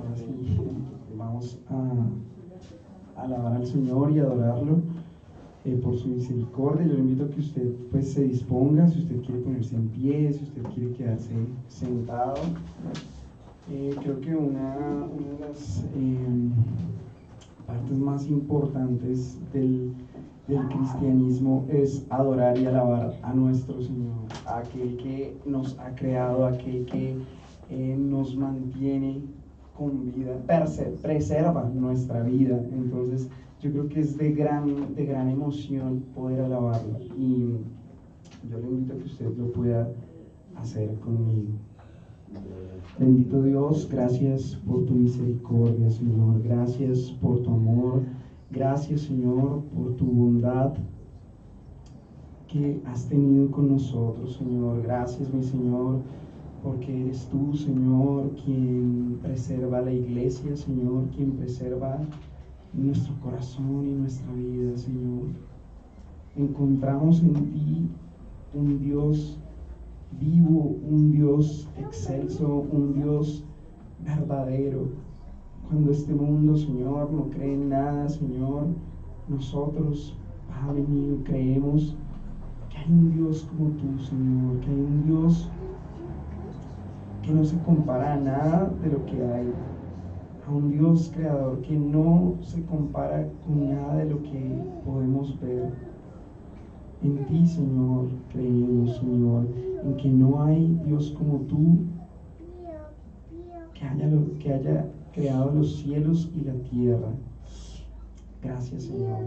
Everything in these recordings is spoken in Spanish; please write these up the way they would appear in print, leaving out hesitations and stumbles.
Ahora sí, vamos a alabar al Señor y adorarlo por su misericordia. Yo le invito a que usted pues se disponga, si usted quiere ponerse en pie, si usted quiere quedarse sentado. Creo que una de las partes más importantes del cristianismo es adorar y alabar a nuestro Señor, a aquel que nos ha creado, aquel que nos mantiene con vida, preserva nuestra vida. Entonces yo creo que es de gran emoción poder alabarlo, y yo le invito a que usted lo pueda hacer conmigo. Bendito Dios, gracias por tu misericordia, Señor, gracias por tu amor, gracias, Señor, por tu bondad que has tenido con nosotros, Señor. Gracias, mi Señor, porque eres tú, Señor, quien preserva la iglesia, Señor, quien preserva nuestro corazón y nuestra vida, Señor. Encontramos en ti un Dios vivo, un Dios excelso, un Dios verdadero. Cuando este mundo, Señor, no cree en nada, Señor, nosotros, Padre mío, creemos que hay un Dios como tú, Señor, que hay un Dios que no se compara a nada de lo que hay, a un Dios creador que no se compara con nada de lo que podemos ver. En ti, Señor, creemos, Señor, en que no hay Dios como tú, que haya creado los cielos y la tierra. Gracias, Señor.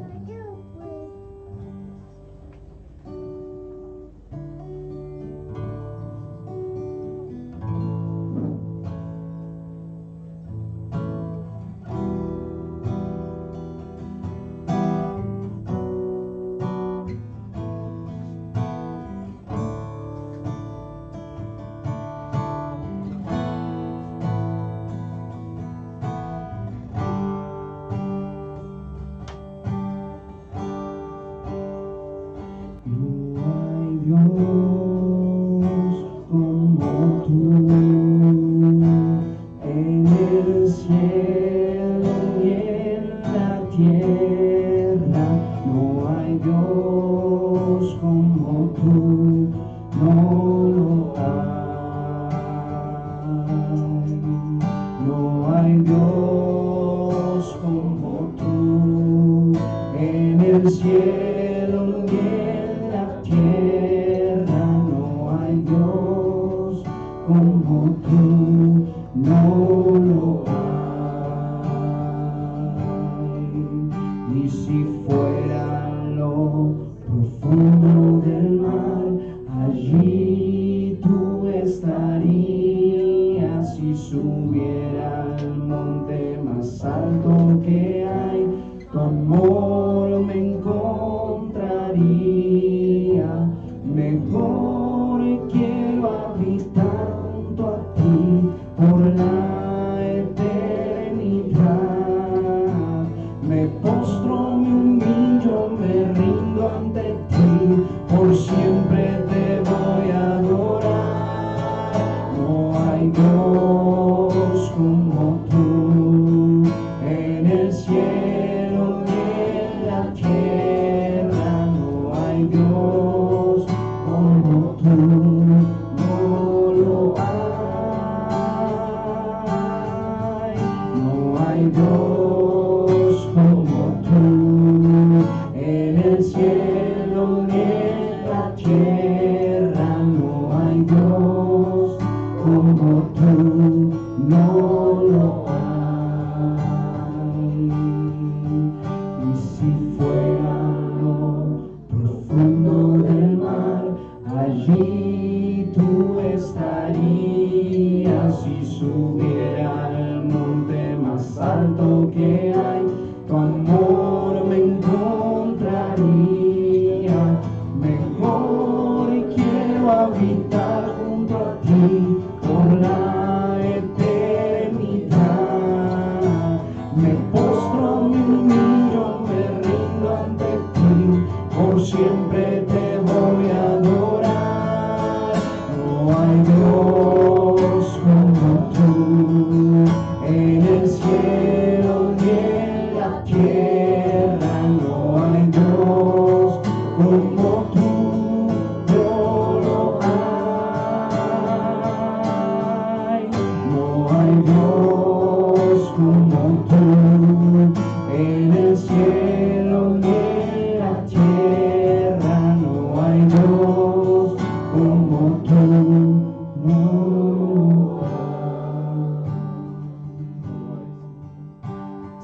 Dios como tú, en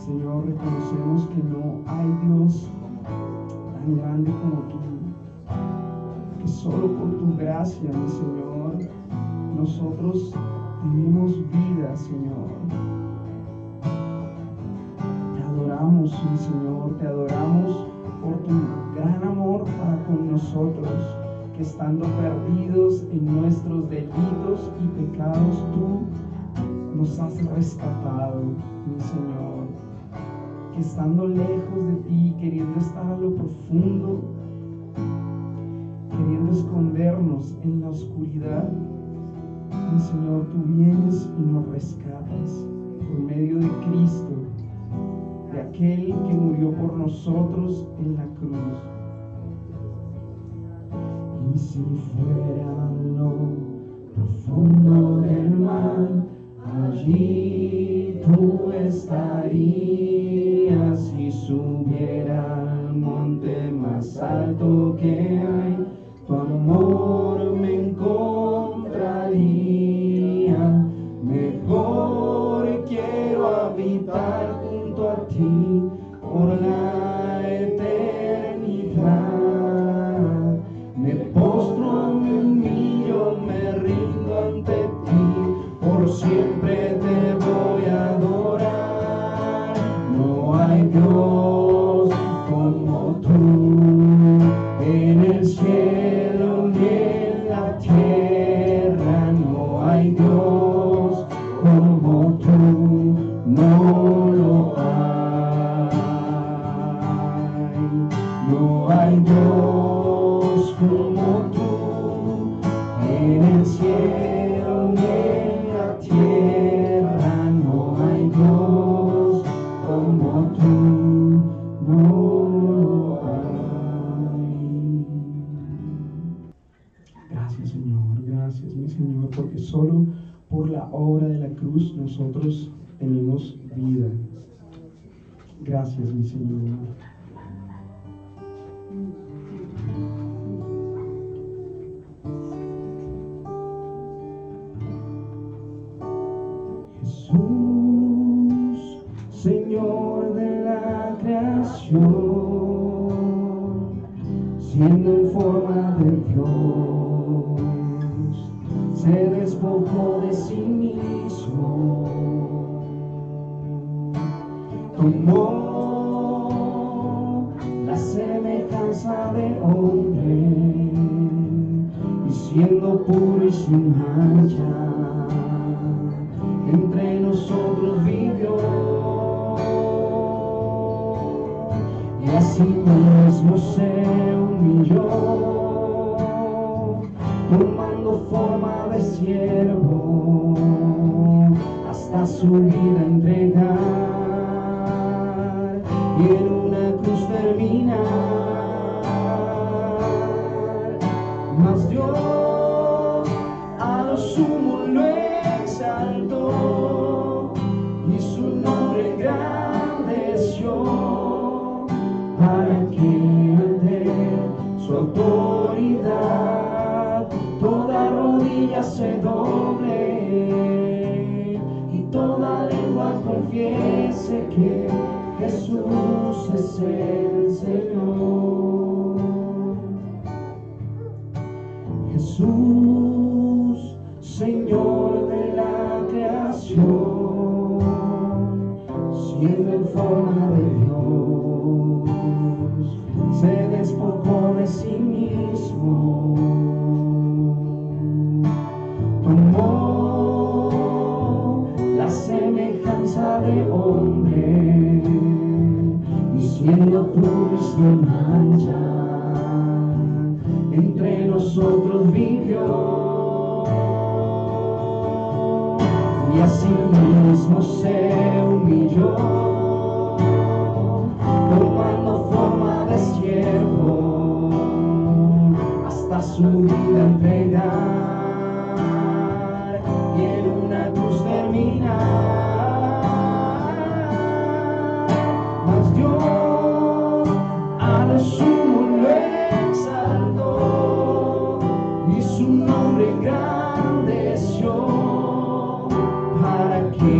Señor, reconocemos que no hay Dios tan grande como tú, que solo por tu gracia, mi Señor, nosotros tenemos vida, Señor. Te adoramos, mi Señor, te adoramos por tu gran amor para con nosotros, que estando perdidos en nuestros delitos y pecados, tú nos has rescatado, mi Señor. Que estando lejos de ti, queriendo estar a lo profundo, queriendo escondernos en la oscuridad, mi Señor, tú vienes y nos rescatas por medio de Cristo, de aquel que murió por nosotros en la cruz. Y si fuera lo profundo del mar, allí tú estarías. Si subiera al monte más alto que hay, tu amor me encontraría. Mejor quiero habitar junto a ti por la eternidad. Me postro, me humillo, me rindo ante ti, por siempre te voy a adorar. No hay Dios como tú, en el cielo ni en la tierra. No hay Dios como tú, no lo hay. No hay Dios como tú, en el cielo ni en la tierra. No hay Dios como tú, no lo hay. Gracias, Señor, gracias, mi Señor, porque solo por la obra de la cruz nosotros tenemos vida. Gracias, mi Señor. Jesús, Señor de la creación, siendo en forma de Dios, se despojó de sí mismo, tomó la semejanza de hombre, y siendo puro y sin mancha, entre nosotros vivió, y así mismo se humilló, tomando forma de siervo, hasta su vida entregar, y en una cruz terminar. Mas Dios a lo sumo lo exaltó, y su nombre engrandeció, para que ante su autoridad toda rodilla se doble, y toda lengua confiese que Jesús es el Señor. Jesús, Señor de la creación, siendo en forma de Dios, se despojó de sí mismo, tomó la semejanza de hombre, y siendo puro y sin mancha, entre nosotros vivió, y así mismo se humilló, tomando forma de siervo, hasta su vida entregar, y en una cruz terminar. Mas Dios a lo sumo lo exaltó, y su nombre engrandeció, para que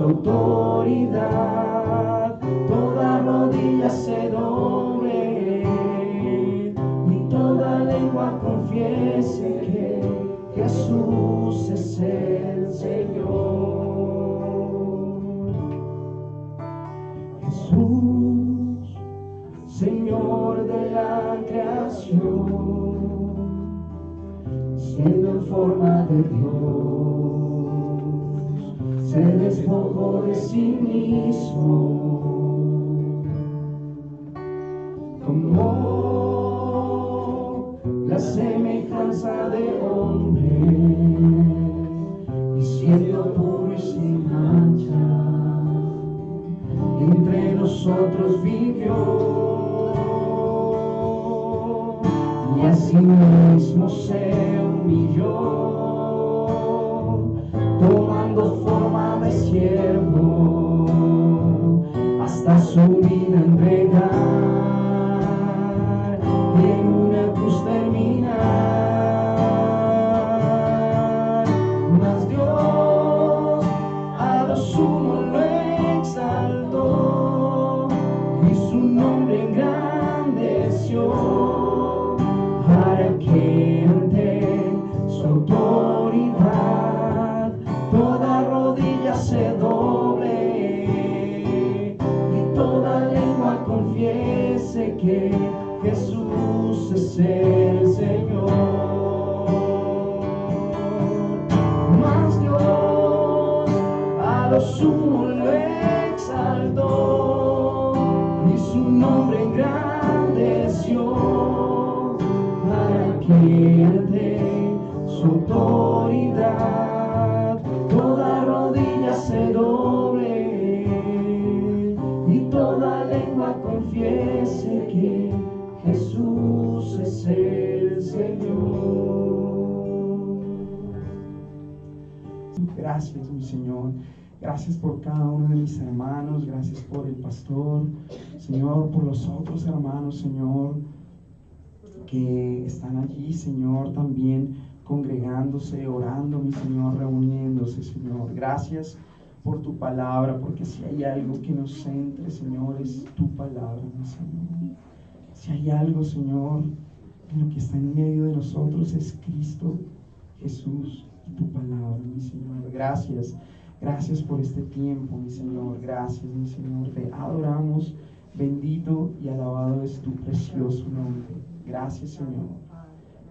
su autoridad, toda rodilla se doble y toda lengua confiese que Jesús es el Señor. Jesús, Señor de la creación, siendo en forma de Dios, se despojó de sí mismo, tomó la semejanza de hombre, y siendo puro y sin mancha, entre nosotros vivió, y así mismo se humilló, tomando forma de siervo, hasta su vida entregar, en una cruz terminar. Mas Dios a lo sumo lo exaltó y su nombre engrandeció, para que ante su autoridad toda rodilla se doble y toda lengua confiese que Jesús es el Señor. Mas Dios a lo sumo lo exaltó y su nombre engrandeció, para que ante su autoridad toda rodilla se doble y toda lengua confiese que Jesús es el Señor. Gracias, mi Señor. Gracias por cada uno de mis hermanos. Gracias por el pastor, Señor, por los otros hermanos, Señor, que están allí, Señor, también congregándose, orando, mi Señor, reuniéndose, Señor. Gracias por tu palabra, porque si hay algo que nos centre, Señor, es tu palabra, mi Señor. Si hay algo, Señor, en lo que está en medio de nosotros es Cristo Jesús y tu palabra, mi Señor. Gracias, gracias por este tiempo, mi Señor. Gracias, mi Señor. Te adoramos. Bendito y alabado es tu precioso nombre. Gracias, Señor.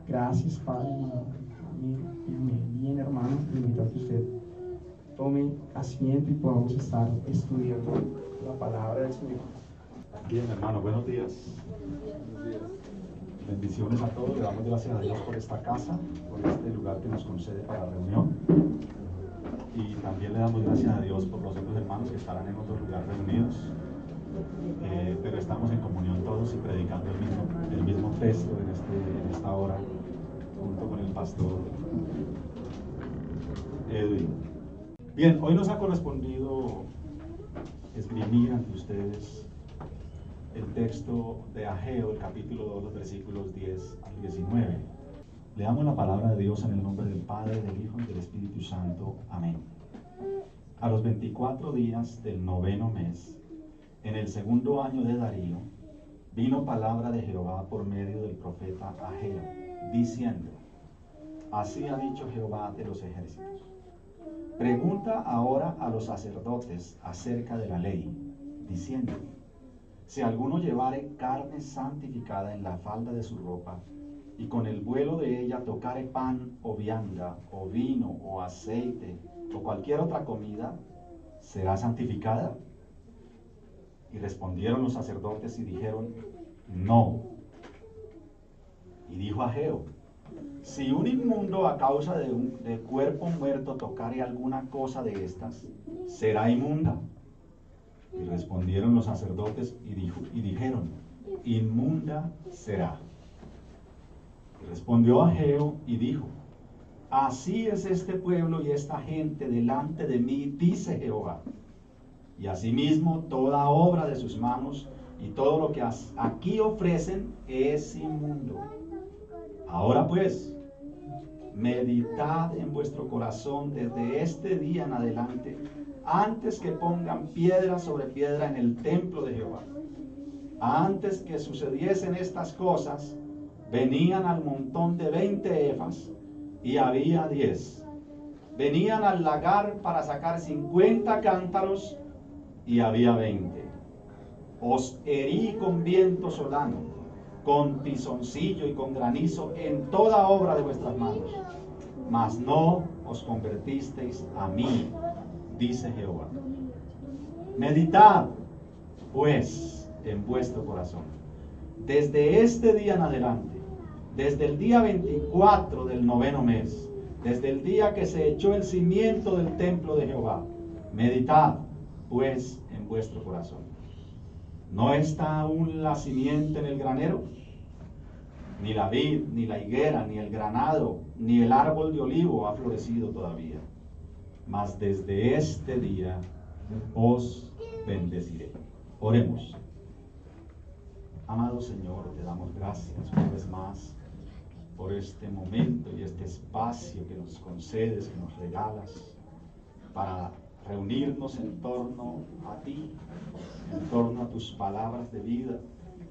Gracias, Padre. Amén. Amén. Bien, hermano, le invito a que usted tome asiento y podamos estar estudiando la palabra del Señor. Bien, hermano, buenos días. Bendiciones a todos. Le damos gracias a Dios por esta casa, por este lugar que nos concede para la reunión. Y también le damos gracias a Dios por los otros hermanos que estarán en otro lugar reunidos. Pero estamos en comunión todos y predicando el mismo texto en esta hora, junto con el pastor Edwin. Bien, hoy nos ha correspondido esgrimir ante ustedes el texto de Ageo, el capítulo 2, los versículos 10 al 19. Leamos la palabra de Dios en el nombre del Padre, del Hijo y del Espíritu Santo. Amén. A los 24 días del 9º mes, en el 2º año de Darío, vino palabra de Jehová por medio del profeta Ageo, diciendo: Así ha dicho Jehová de los ejércitos. Pregunta ahora a los sacerdotes acerca de la ley, diciendo: Si alguno llevare carne santificada en la falda de su ropa, y con el vuelo de ella tocare pan o vianda, o vino, o aceite, o cualquier otra comida, ¿será santificada? Y respondieron los sacerdotes y dijeron: No. Y dijo Ageo: Si un inmundo a causa de cuerpo muerto tocare alguna cosa de estas, será inmunda. Y respondieron los sacerdotes y dijeron: Inmunda será. Y respondió Ageo y dijo: Así es este pueblo y esta gente delante de mí, dice Jehová. Y asimismo toda obra de sus manos y todo lo que aquí ofrecen es inmundo. Ahora pues, meditad en vuestro corazón desde este día en adelante, antes que pongan piedra sobre piedra en el templo de Jehová. Antes que sucediesen estas cosas, venían al montón de 20 efas y había 10. Venían al lagar para sacar 50 cántaros y había 20. Os herí con viento solano, con tizoncillo y con granizo en toda obra de vuestras manos, mas no os convertisteis a mí, dice Jehová. Meditad, pues, en vuestro corazón, desde este día en adelante, desde el día 24 del 9º mes, desde el día que se echó el cimiento del templo de Jehová. Meditad, pues, en vuestro corazón. ¿No está aún la simiente en el granero? Ni la vid, ni la higuera, ni el granado, ni el árbol de olivo ha florecido todavía. Mas desde este día os bendeciré. Oremos. Amado Señor, te damos gracias una vez más por este momento y este espacio que nos concedes, que nos regalas, para reunirnos en torno a ti, en torno a tus palabras de vida,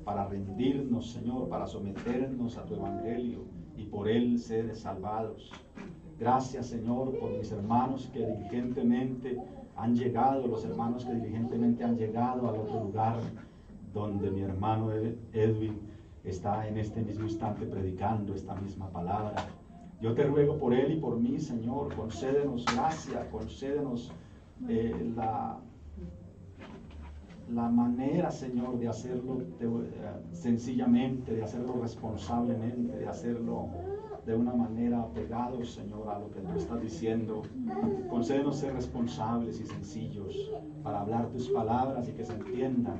para rendirnos, Señor, para someternos a tu evangelio y por él ser salvados. Gracias, Señor, por mis hermanos que diligentemente han llegado, los hermanos que diligentemente han llegado al otro lugar donde mi hermano Edwin está en este mismo instante predicando esta misma palabra. Yo te ruego por él y por mí, Señor, concédenos gracia, concédenos la manera, Señor, de hacerlo sencillamente, de hacerlo responsablemente, de hacerlo de una manera apegado, Señor, a lo que tú estás diciendo. Concédenos ser responsables y sencillos para hablar tus palabras y que se entiendan.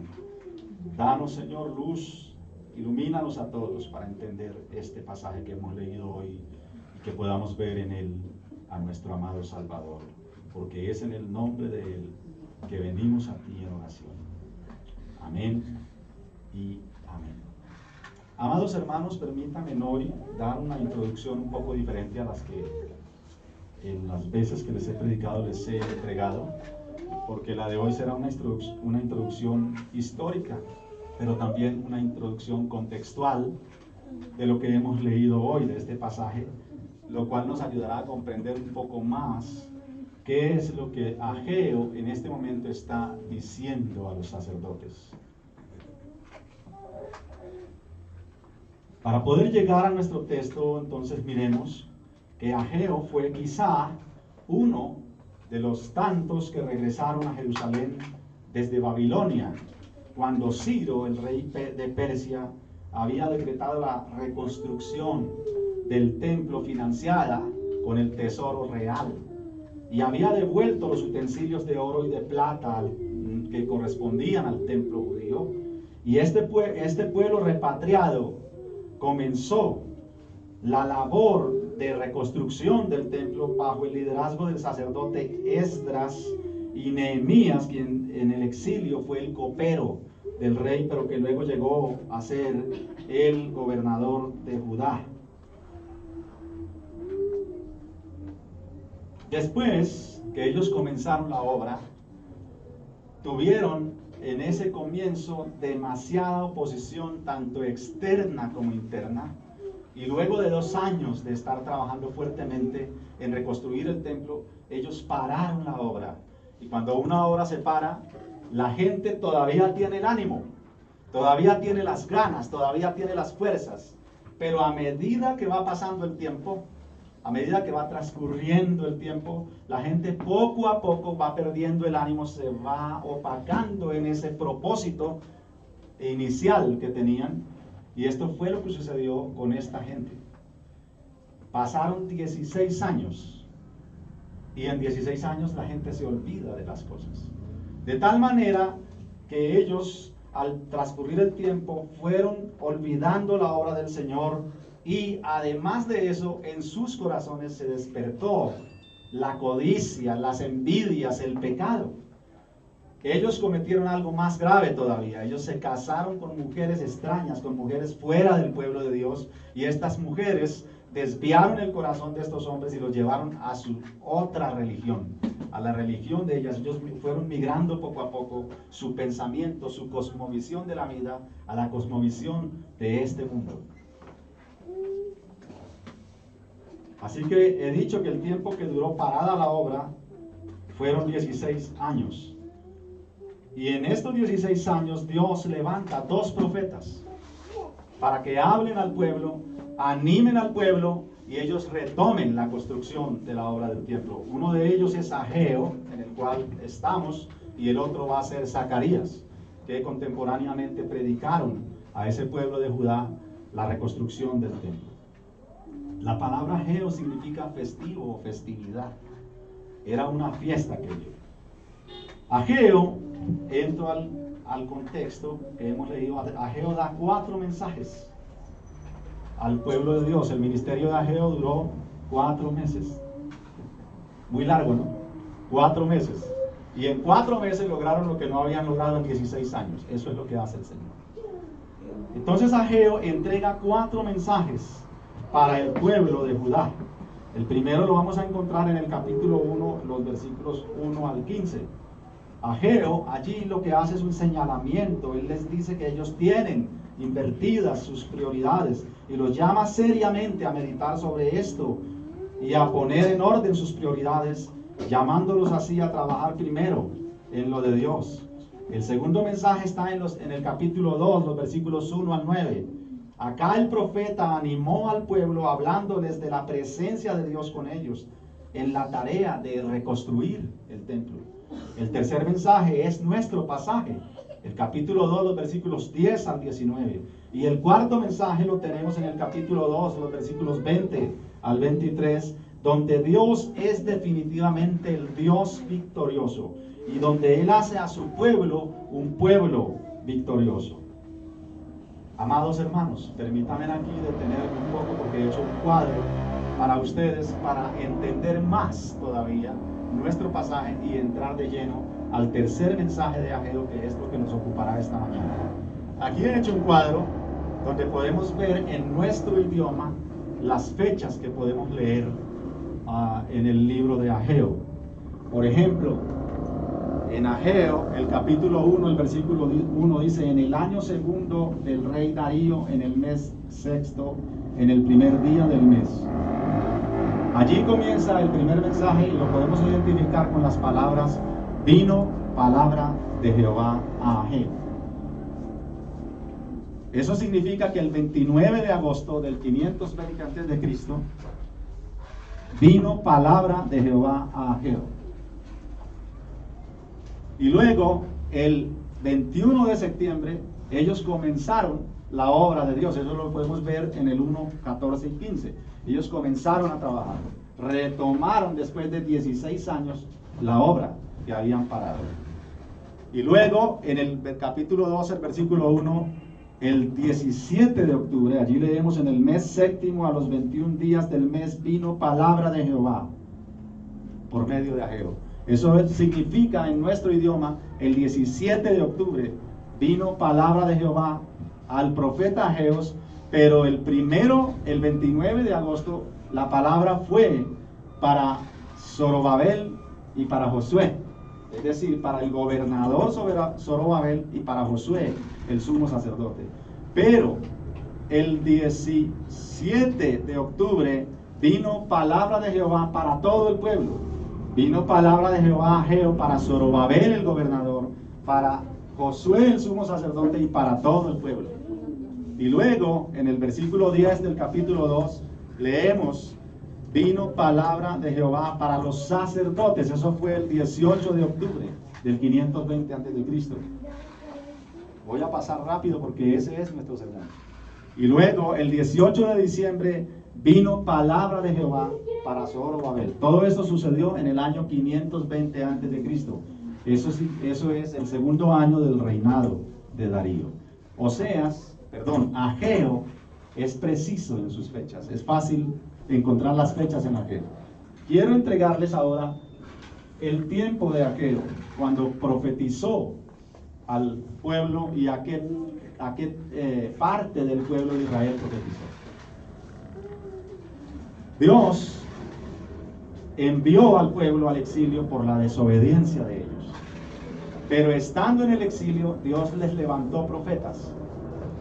Danos, Señor, luz, ilumínanos a todos para entender este pasaje que hemos leído hoy y que podamos ver en él a nuestro amado Salvador, porque es en el nombre de él que venimos a ti en oración. Amén y amén. Amados hermanos, permítanme hoy dar una introducción un poco diferente a las que en las veces que les he predicado les he entregado, porque la de hoy será una introducción histórica, pero también una introducción contextual de lo que hemos leído hoy, de este pasaje, lo cual nos ayudará a comprender un poco más qué es lo que Ageo en este momento está diciendo a los sacerdotes. Para poder llegar a nuestro texto, entonces miremos que Ageo fue quizá uno de los tantos que regresaron a Jerusalén desde Babilonia, cuando Ciro, el rey de Persia, había decretado la reconstrucción del templo financiada con el tesoro real y había devuelto los utensilios de oro y de plata que correspondían al templo judío. Y este pueblo repatriado comenzó la labor de reconstrucción del templo bajo el liderazgo del sacerdote Esdras y Nehemías, quien en el exilio fue el copero del rey, pero que luego llegó a ser el gobernador de Judá. Después que ellos comenzaron la obra, tuvieron en ese comienzo demasiada oposición, tanto externa como interna, y luego de 2 años de estar trabajando fuertemente en reconstruir el templo, ellos pararon la obra. Y cuando una obra se para, la gente todavía tiene el ánimo, todavía tiene las ganas, todavía tiene las fuerzas, pero a medida que va pasando el tiempo, a medida que va transcurriendo el tiempo, la gente poco a poco va perdiendo el ánimo, se va opacando en ese propósito inicial que tenían. Y esto fue lo que sucedió con esta gente. Pasaron 16 años y en 16 años la gente se olvida de las cosas. De tal manera que ellos, al transcurrir el tiempo, fueron olvidando la obra del Señor. Y además de eso, en sus corazones se despertó la codicia, las envidias, el pecado. Ellos cometieron algo más grave todavía. Ellos se casaron con mujeres extrañas, con mujeres fuera del pueblo de Dios. Y estas mujeres desviaron el corazón de estos hombres y los llevaron a su otra religión, a la religión de ellas. Ellos fueron migrando poco a poco su pensamiento, su cosmovisión de la vida, a la cosmovisión de este mundo. Así que he dicho que el tiempo que duró parada la obra fueron 16 años. Y en estos 16 años Dios levanta 2 profetas para que hablen al pueblo, animen al pueblo y ellos retomen la construcción de la obra del templo. Uno de ellos es Ageo, en el cual estamos, y el otro va a ser Zacarías, que contemporáneamente predicaron a ese pueblo de Judá la reconstrucción del templo. La palabra Ageo significa festivo o festividad. Era una fiesta aquello. Ageo, entro al contexto que hemos leído, Ageo da 4 mensajes al pueblo de Dios. El ministerio de Ageo duró 4 meses. Muy largo, ¿no? 4 meses. Y en 4 meses lograron lo que no habían logrado en 16 años. Eso es lo que hace el Señor. Entonces Ageo entrega 4 mensajes para el pueblo de Judá. El primero lo vamos a encontrar en el capítulo 1, los versículos 1 al 15. Ageo allí lo que hace es un señalamiento. Él les dice que ellos tienen invertidas sus prioridades y los llama seriamente a meditar sobre esto y a poner en orden sus prioridades, llamándolos así a trabajar primero en lo de Dios. El segundo mensaje está en el capítulo 2, los versículos 1 al 9. Acá el profeta animó al pueblo hablándoles de la presencia de Dios con ellos en la tarea de reconstruir el templo. El tercer mensaje es nuestro pasaje, el capítulo 2, los versículos 10 al 19. Y el cuarto mensaje lo tenemos en el capítulo 2, los versículos 20 al 23, donde Dios es definitivamente el Dios victorioso y donde Él hace a su pueblo un pueblo victorioso. Amados hermanos, permítanme aquí detenerme un poco porque he hecho un cuadro para ustedes para entender más todavía nuestro pasaje y entrar de lleno al tercer mensaje de Ageo, que es lo que nos ocupará esta mañana. Aquí he hecho un cuadro donde podemos ver en nuestro idioma las fechas que podemos leer en el libro de Ageo. Por ejemplo, en Ageo, el capítulo 1, el versículo 1 dice: en el año segundo del rey Darío, en el mes sexto, en el primer día del mes. Allí comienza el primer mensaje y lo podemos identificar con las palabras: vino palabra de Jehová a Ageo. Eso significa que el 29 de agosto del 520 a.C. vino palabra de Jehová a Ageo. Y luego, el 21 de septiembre, ellos comenzaron la obra de Dios. Eso lo podemos ver en el 1, 14 y 15. Ellos comenzaron a trabajar. Retomaron después de 16 años la obra que habían parado. Y luego, en el capítulo 12, el versículo 1, el 17 de octubre, allí leemos: en el mes séptimo, a los 21 días del mes, vino palabra de Jehová por medio de Ageo. Eso significa en nuestro idioma, el 17 de octubre vino palabra de Jehová al profeta Ageo, pero el 29 de agosto, la palabra fue para Zorobabel y para Josué. Es decir, para el gobernador Zorobabel y para Josué, el sumo sacerdote. Pero el 17 de octubre vino palabra de Jehová para todo el pueblo. Vino palabra de Jehová a Ageo para Zorobabel, el gobernador, para Josué, el sumo sacerdote, y para todo el pueblo. Y luego, en el versículo 10 del capítulo 2, leemos: vino palabra de Jehová para los sacerdotes. Eso fue el 18 de octubre del 520 a.C. Voy a pasar rápido porque ese es nuestro sermón. Y luego, el 18 de diciembre, vino palabra de Jehová para Zorobabel. Todo esto sucedió en el año 520 a.C. Eso es el segundo año del reinado de Darío. Ageo es preciso en sus fechas. Es fácil encontrar las fechas en Ageo. Quiero entregarles ahora el tiempo de Ageo, cuando profetizó al pueblo y a qué parte del pueblo de Israel profetizó. Dios envió al pueblo al exilio por la desobediencia de ellos. Pero estando en el exilio, Dios les levantó profetas.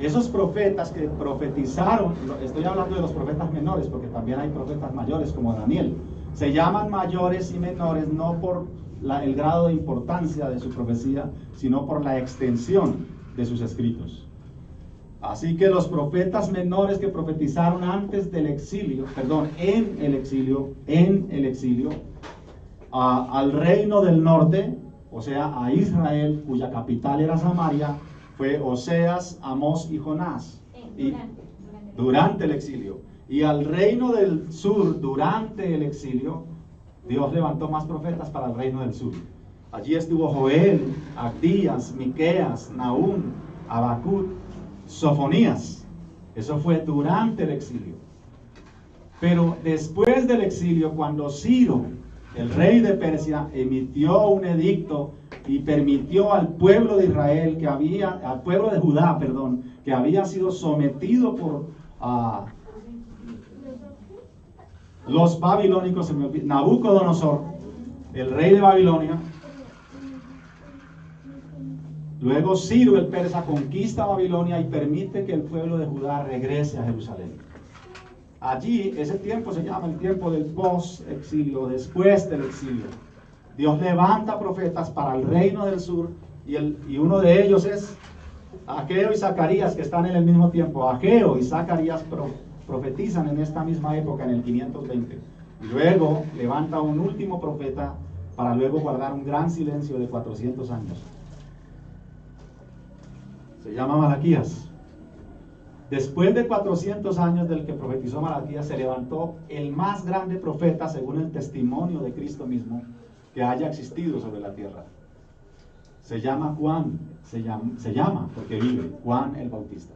Esos profetas que profetizaron, estoy hablando de los profetas menores, porque también hay profetas mayores como Daniel. Se llaman mayores y menores no por el grado de importancia de su profecía, sino por la extensión de sus escritos. Así que los profetas menores que profetizaron antes del exilio, en el exilio, al reino del norte, o sea, a Israel, cuya capital era Samaria, fue Oseas, Amós y Jonás. Durante el exilio. Y al reino del sur, durante el exilio, Dios levantó más profetas para el reino del sur. Allí estuvo Joel, Abdías, Miqueas, Nahum, Habacuc, Sofonías. Eso fue durante el exilio. Pero después del exilio, cuando Ciro, el rey de Persia, emitió un edicto y permitió al pueblo de Israel, al pueblo de Judá, que había sido sometido por los babilónicos, Nabucodonosor, el rey de Babilonia. Luego Ciro el persa conquista Babilonia y permite que el pueblo de Judá regrese a Jerusalén. Allí, ese tiempo se llama el tiempo del post-exilio, después del exilio. Dios levanta profetas para el reino del sur y uno de ellos es Ageo y Zacarías, que están en el mismo tiempo. Ageo y Zacarías profetizan en esta misma época, en el 520. Y luego levanta un último profeta para luego guardar un gran silencio de 400 años. Se llama Malaquías. Después de 400 años del que profetizó Malaquías, se levantó el más grande profeta, según el testimonio de Cristo mismo, que haya existido sobre la tierra. Se llama Juan, se llama porque vive, Juan el Bautista.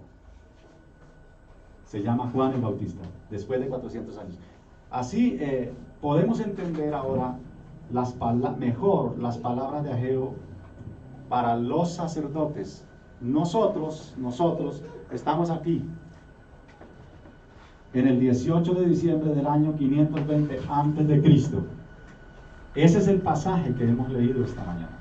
Se llama Juan el Bautista, después de 400 años. Así podemos entender ahora mejor las palabras de Ageo para los sacerdotes. Nosotros estamos aquí en el 18 de diciembre del año 520 antes de Cristo. Ese es el pasaje que hemos leído esta mañana.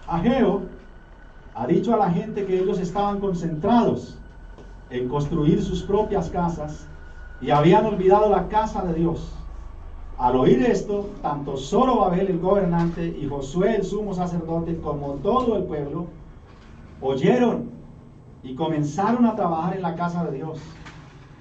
Ageo ha dicho a la gente que ellos estaban concentrados en construir sus propias casas y habían olvidado la casa de Dios. Al oír esto, tanto Zorobabel el gobernante y Josué el sumo sacerdote como todo el pueblo oyeron y comenzaron a trabajar en la casa de Dios.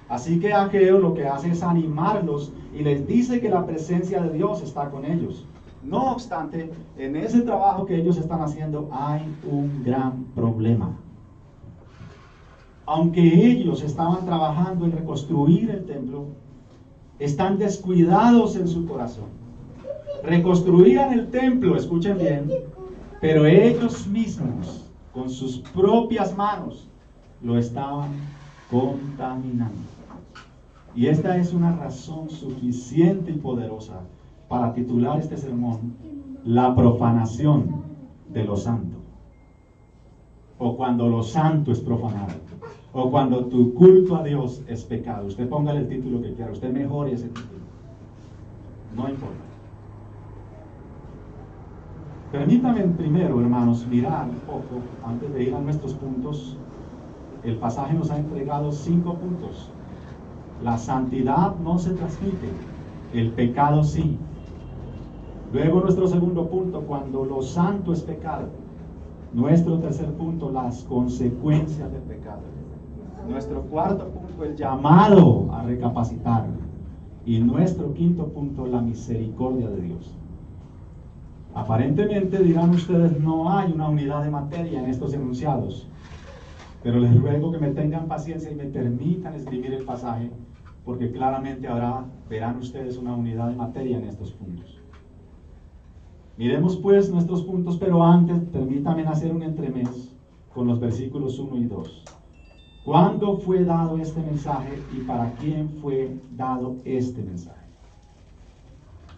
Así que Ageo lo que hace es animarlos y les dice que la presencia de Dios está con ellos. No obstante, en ese trabajo que ellos están haciendo hay un gran problema. Aunque ellos estaban trabajando en reconstruir el templo, están descuidados en su corazón. Reconstruían el templo, escuchen bien, pero ellos mismos, con sus propias manos, lo estaban contaminando. Y esta es una razón suficiente y poderosa para titular este sermón: la profanación de lo santo. O cuando lo santo es profanado. O cuando tu culto a Dios es pecado. Usted póngale el título que quiera, usted mejore ese título. No importa. Permítame primero, hermanos, mirar un poco, antes de ir a nuestros puntos. El pasaje nos ha entregado 5 puntos. La santidad no se transmite, el pecado sí. Luego nuestro segundo punto, cuando lo santo es pecado. Nuestro tercer punto, las consecuencias del pecado. Nuestro cuarto punto, el llamado a recapacitar. Y nuestro quinto punto, la misericordia de Dios. Aparentemente, dirán ustedes, no hay una unidad de materia en estos enunciados. Pero les ruego que me tengan paciencia y me permitan escribir el pasaje, porque claramente ahora verán ustedes una unidad de materia en estos puntos. Miremos pues nuestros puntos, pero antes permítanme hacer un entremés con los versículos 1 y 2. ¿Cuándo fue dado este mensaje y para quién fue dado este mensaje?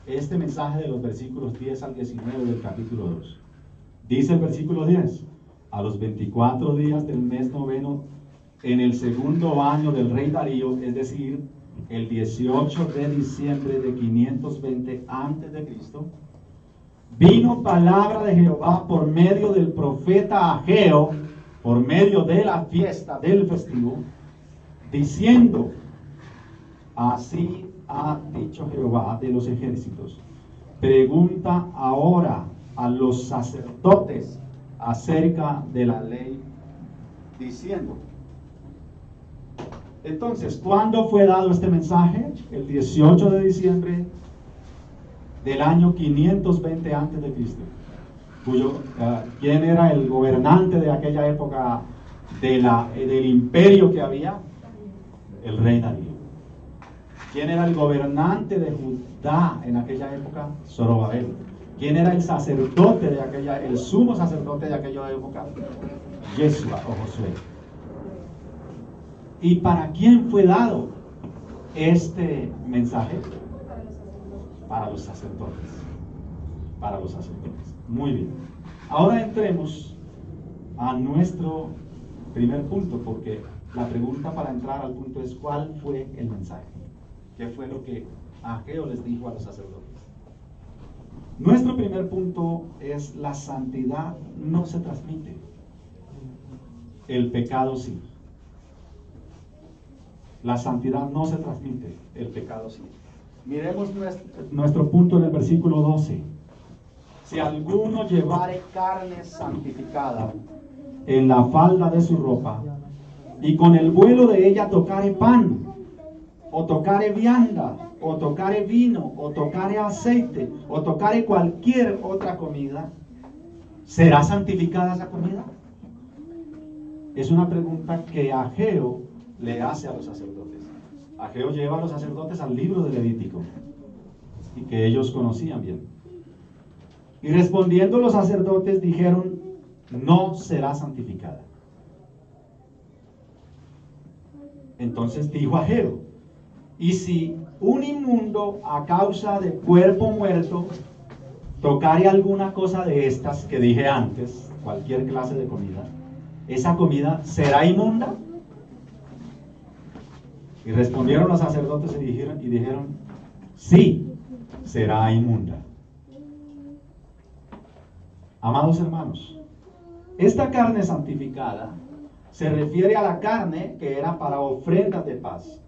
Este mensaje de los versículos 10 al 19 del capítulo 2. Dice el versículo 10: a los 24 días del mes noveno, en el segundo año del rey Darío, es decir, el 18 de diciembre de 520 a.C., vino palabra de Jehová por medio del profeta Ageo, por medio de la fiesta del festivo, diciendo: así ha dicho Jehová de los ejércitos, pregunta ahora a los sacerdotes acerca de la ley, diciendo. Entonces, ¿cuándo fue dado este mensaje? El 18 de diciembre del año 520 a.C. ¿Quién era el gobernante de aquella época del imperio que había? El rey Darío. ¿Quién era el gobernante de Judá en aquella época? Zorobabel. ¿Quién era el sacerdote el sumo sacerdote de aquella época? Yeshua o Josué. ¿Y para quién fue dado este mensaje? Para los sacerdotes. Para los sacerdotes. Muy bien. Ahora entremos a nuestro primer punto, porque la pregunta para entrar al punto es: ¿cuál fue el mensaje? ¿Qué fue lo que Ageo les dijo a los sacerdotes? Nuestro primer punto es: la santidad no se transmite, el pecado sí. La santidad no se transmite, el pecado sí. Miremos nuestro punto en el versículo 12. Si alguno llevare carne santificada en la falda de su ropa, y con el vuelo de ella tocare pan, o tocare vianda, o tocare vino, o tocare aceite, o tocare cualquier otra comida, ¿será santificada esa comida? Es una pregunta que Ageo le hace a los sacerdotes. Ageo lleva a los sacerdotes al libro de Levítico, y que ellos conocían bien. Y respondiendo los sacerdotes dijeron: no será santificada. Entonces dijo Ageo: y si un inmundo a causa de cuerpo muerto tocare alguna cosa de estas que dije antes, cualquier clase de comida, ¿esa comida será inmunda? Y respondieron los sacerdotes y dijeron: sí, será inmunda. Amados hermanos, esta carne santificada se refiere a la carne que era para ofrendas de paz,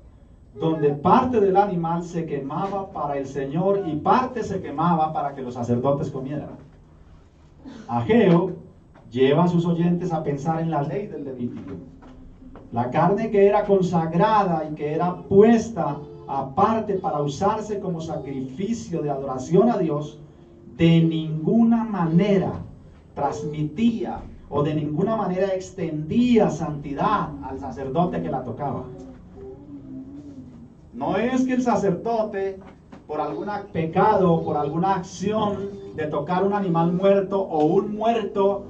donde parte del animal se quemaba para el Señor y parte se quemaba para que los sacerdotes comieran. Ageo lleva a sus oyentes a pensar en la ley del Levítico. La carne que era consagrada y que era puesta aparte para usarse como sacrificio de adoración a Dios, de ninguna manera transmitía o de ninguna manera extendía santidad al sacerdote que la tocaba. No es que el sacerdote, por algún pecado, por alguna acción de tocar un animal muerto o un muerto,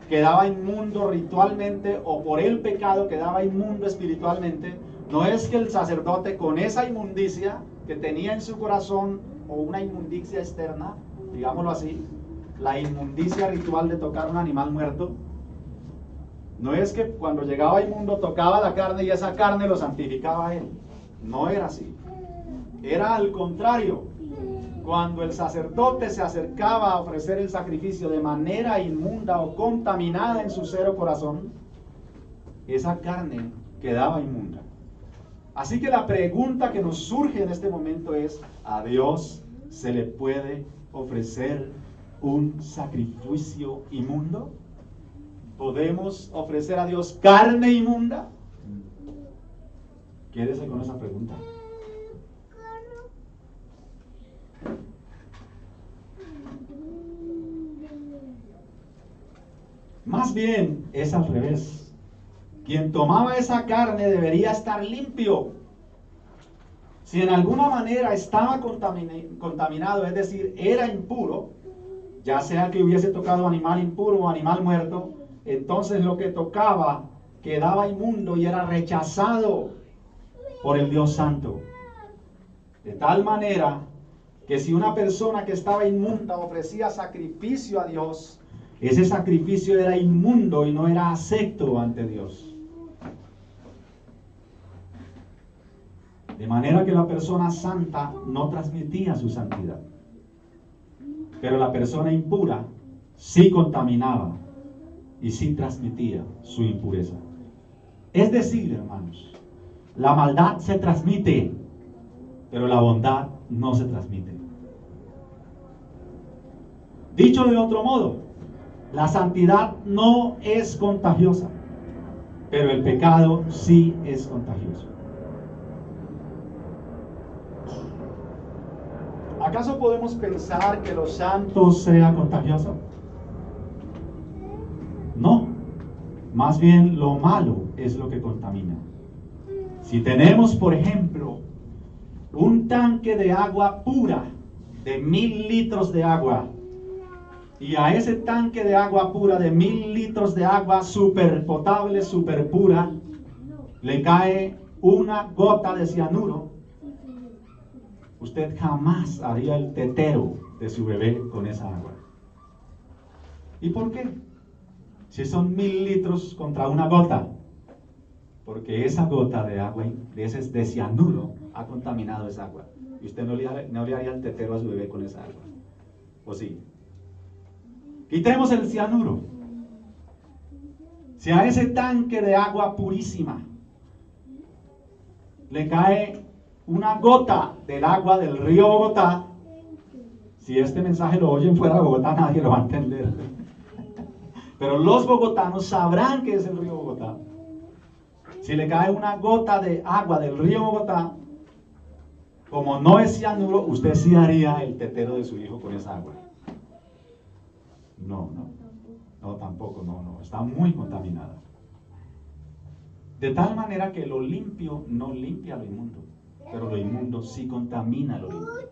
quedaba inmundo ritualmente, o por el pecado quedaba inmundo espiritualmente. No es que el sacerdote, con esa inmundicia que tenía en su corazón, o una inmundicia externa, digámoslo así, la inmundicia ritual de tocar un animal muerto, no es que cuando llegaba inmundo tocaba la carne y esa carne lo santificaba a él. No era así. Era al contrario. Cuando el sacerdote se acercaba a ofrecer el sacrificio de manera inmunda o contaminada en su ser o corazón, esa carne quedaba inmunda. Así que la pregunta que nos surge en este momento es: ¿a Dios se le puede ofrecer un sacrificio inmundo? ¿Podemos ofrecer a Dios carne inmunda? Quédese con esa pregunta. Más bien es al revés. Quien tomaba esa carne debería estar limpio. Si en alguna manera estaba contaminado, es decir, era impuro, ya sea que hubiese tocado animal impuro o animal muerto, entonces lo que tocaba quedaba inmundo y era rechazado por el Dios Santo. De tal manera que si una persona que estaba inmunda ofrecía sacrificio a Dios, Ese sacrificio era inmundo y no era acepto ante Dios. De manera que la persona santa no transmitía su santidad. Pero la persona impura sí contaminaba y sí transmitía su impureza. Es decir, hermanos, la maldad se transmite, pero la bondad no se transmite. Dicho de otro modo, la santidad no es contagiosa, pero el pecado sí es contagioso. ¿Acaso podemos pensar que los santos sea contagioso? No, más bien lo malo es lo que contamina. Si tenemos, por ejemplo, un tanque de agua pura, de 1000 litros de agua, y a ese tanque de agua pura, de 1000 litros de agua super potable, super pura, le cae una gota de cianuro, usted jamás haría el tetero de su bebé con esa agua. ¿Y por qué? Si son 1000 litros contra una gota, porque esa gota de agua, de cianuro, ha contaminado esa agua. Y usted no le haría el tetero a su bebé con esa agua. ¿O sí? Quitemos el cianuro. Si a ese tanque de agua purísima le cae una gota del agua del río Bogotá, si este mensaje lo oyen fuera de Bogotá, nadie lo va a entender. Pero los bogotanos sabrán que es el río Bogotá. Si le cae una gota de agua del río Bogotá, como no es cianuro, usted sí haría el tetero de su hijo con esa agua. No, tampoco, no, está muy contaminada. De tal manera que lo limpio no limpia lo inmundo, pero lo inmundo sí contamina lo limpio.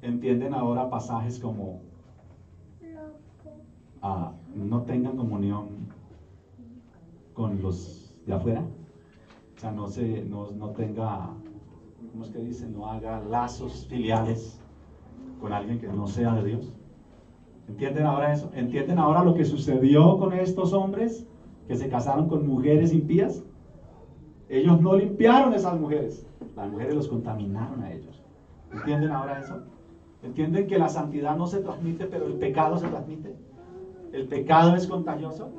¿Entienden ahora pasajes como no tengan comunión con los de afuera? O sea, no tenga, ¿cómo es que dice? No haga lazos filiales con alguien que no sea de Dios. ¿Entienden ahora eso? ¿Entienden ahora lo que sucedió con estos hombres que se casaron con mujeres impías? Ellos no limpiaron esas mujeres, las mujeres los contaminaron a ellos. ¿Entienden ahora eso? ¿Entienden que la santidad no se transmite, pero el pecado se transmite? ¿El pecado es contagioso?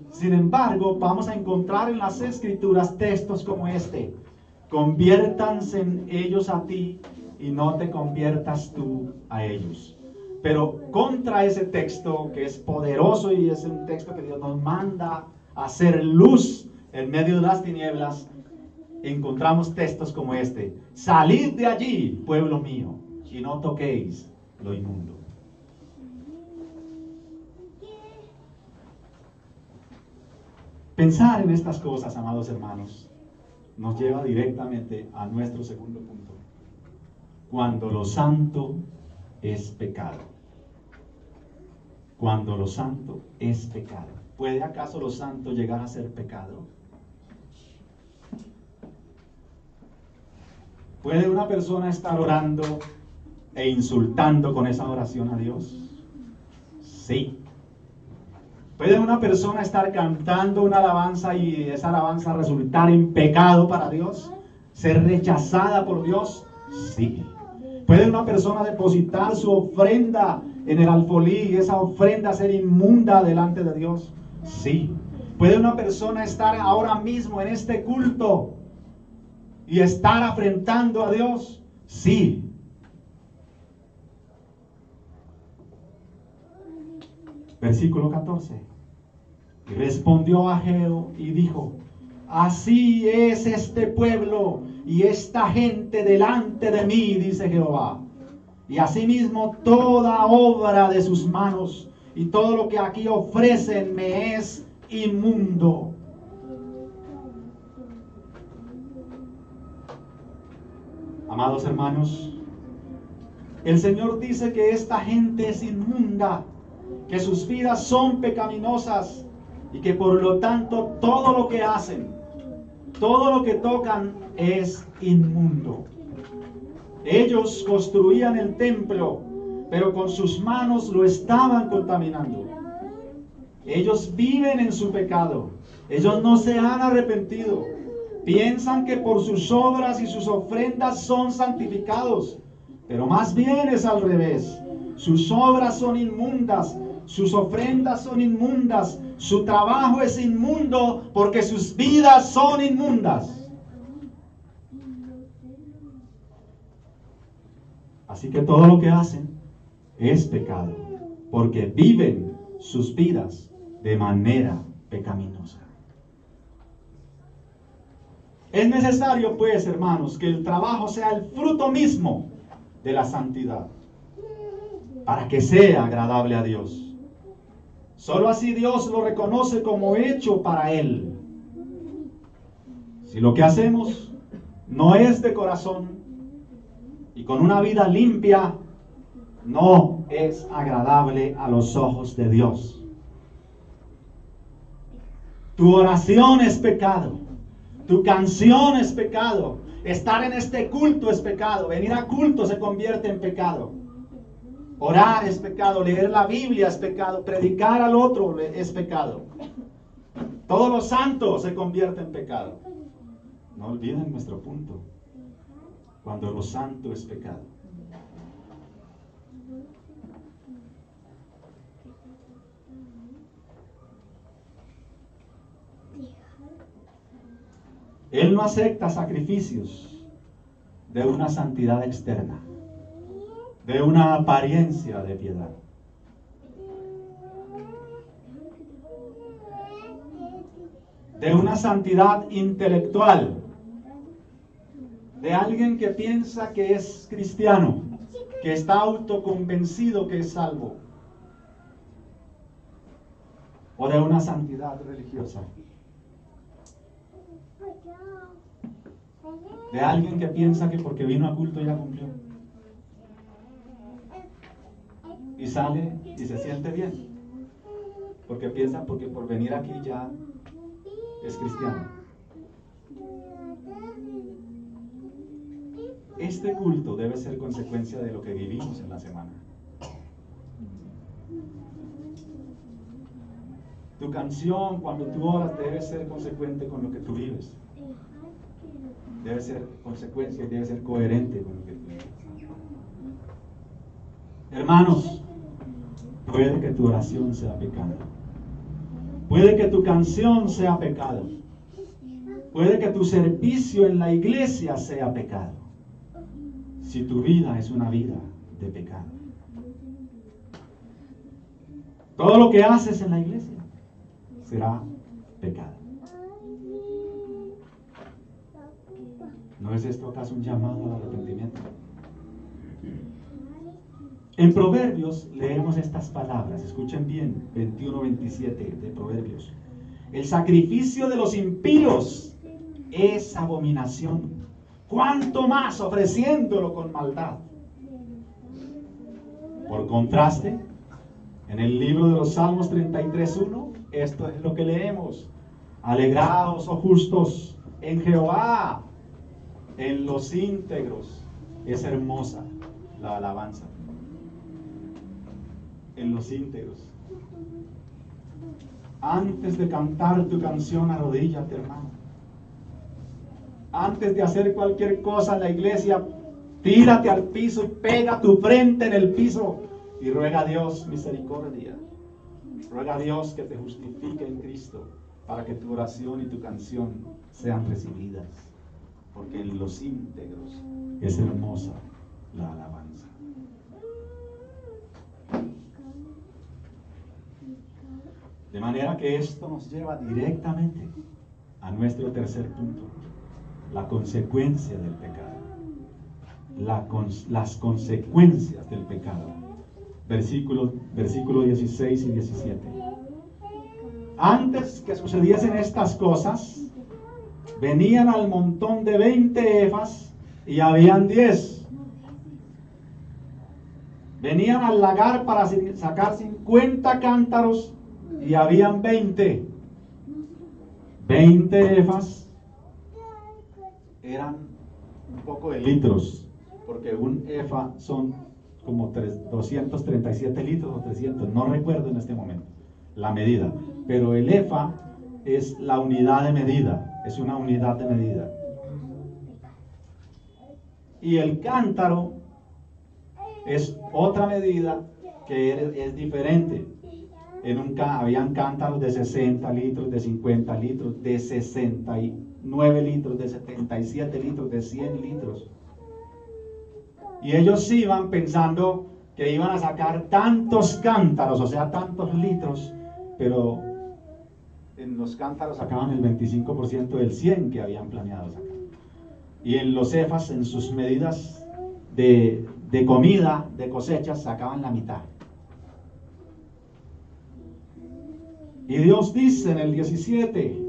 Sin embargo, vamos a encontrar en las Escrituras textos como este: conviértanse en ellos a ti y no te conviertas tú a ellos. Pero contra ese texto, que es poderoso y es un texto que Dios nos manda a hacer luz en medio de las tinieblas, encontramos textos como este: salid de allí, pueblo mío, y no toquéis lo inmundo. Pensar en estas cosas, amados hermanos, nos lleva directamente a nuestro segundo punto: cuando lo santo es pecado. Cuando lo santo es pecado. ¿Puede acaso lo santo llegar a ser pecado? ¿Puede una persona estar orando e insultando con esa oración a Dios? Sí. ¿Puede una persona estar cantando una alabanza y esa alabanza resultar en pecado para Dios? ¿Ser rechazada por Dios? Sí. ¿Puede una persona depositar su ofrenda en el alfolí y esa ofrenda ser inmunda delante de Dios? Sí. ¿Puede una persona estar ahora mismo en este culto y estar afrentando a Dios? Sí. Versículo 14. Y respondió Ageo y dijo: así es este pueblo y esta gente delante de mí, dice Jehová. Y asimismo toda obra de sus manos y todo lo que aquí ofrecen me es inmundo. Amados hermanos, el Señor dice que esta gente es inmunda, que sus vidas son pecaminosas y que por lo tanto todo lo que hacen, todo lo que tocan es inmundo. Ellos construían el templo, pero con sus manos lo estaban contaminando. Ellos viven en su pecado. Ellos no se han arrepentido. Piensan que por sus obras y sus ofrendas son santificados, pero más bien es al revés. Sus obras son inmundas, sus ofrendas son inmundas, su trabajo es inmundo porque sus vidas son inmundas. Así que todo lo que hacen es pecado, porque viven sus vidas de manera pecaminosa. Es necesario, pues, hermanos, que el trabajo sea el fruto mismo de la santidad, para que sea agradable a Dios. Solo así Dios lo reconoce como hecho para Él. Si lo que hacemos no es de corazón y con una vida limpia, no es agradable a los ojos de Dios. Tu oración es pecado, tu canción es pecado, estar en este culto es pecado, venir a culto se convierte en pecado. Orar es pecado, leer la Biblia es pecado, predicar al otro es pecado. Todo lo santo se convierte en pecado. No olviden nuestro punto. Cuando lo santo es pecado. Él no acepta sacrificios de una santidad externa, de una apariencia de piedad. De una santidad intelectual, de alguien que piensa que es cristiano, que está autoconvencido que es salvo, o de una santidad religiosa, de alguien que piensa que porque vino a culto ya cumplió, y sale y se siente bien, porque piensa porque por venir aquí ya es cristiano. Este culto debe ser consecuencia de lo que vivimos en la semana. Tu canción, cuando tú oras, debe ser consecuente con lo que tú vives. Debe ser consecuencia y debe ser coherente con lo que tú vives. Hermanos, puede que tu oración sea pecado. Puede que tu canción sea pecado. Puede que tu servicio en la iglesia sea pecado. Si tu vida es una vida de pecado. Todo lo que haces en la iglesia será pecado. ¿No es esto acaso un llamado al arrepentimiento? En Proverbios leemos estas palabras, escuchen bien, 21-27 de Proverbios. El sacrificio de los impíos es abominación, cuanto más ofreciéndolo con maldad. Por contraste, en el libro de los Salmos 33:1, esto es lo que leemos: alegraos, oh justos, en Jehová, en los íntegros. Es hermosa la alabanza. En los íntegros. Antes de cantar tu canción, arrodíllate, hermano. Antes de hacer cualquier cosa en la iglesia, tírate al piso y pega tu frente en el piso y ruega a Dios misericordia. Ruega a Dios que te justifique en Cristo para que tu oración y tu canción sean recibidas. Porque en los íntegros es hermosa la alabanza. De manera que esto nos lleva directamente a nuestro tercer punto: la consecuencia del pecado. Las consecuencias del pecado. Versículo 16 y 17. Antes que sucediesen estas cosas, venían al montón de 20 efas y habían 10. Venían al lagar para sacar 50 cántaros y habían 20. 20 efas eran un poco de litros, porque un efa son como 237 litros o 300, no recuerdo en este momento la medida, pero el efa es la unidad de medida, es una unidad de medida. Y el cántaro es otra medida que es diferente. Habían cántaros de 60 litros, de 50 litros, de 69 litros, de 77 litros, de 100 litros. Y ellos iban pensando que iban a sacar tantos cántaros, o sea, tantos litros, pero en los cántaros sacaban el 25% del 100 que habían planeado sacar. Y en los efas, en sus medidas de comida, de cosechas, sacaban la mitad. Y Dios dice en el 17: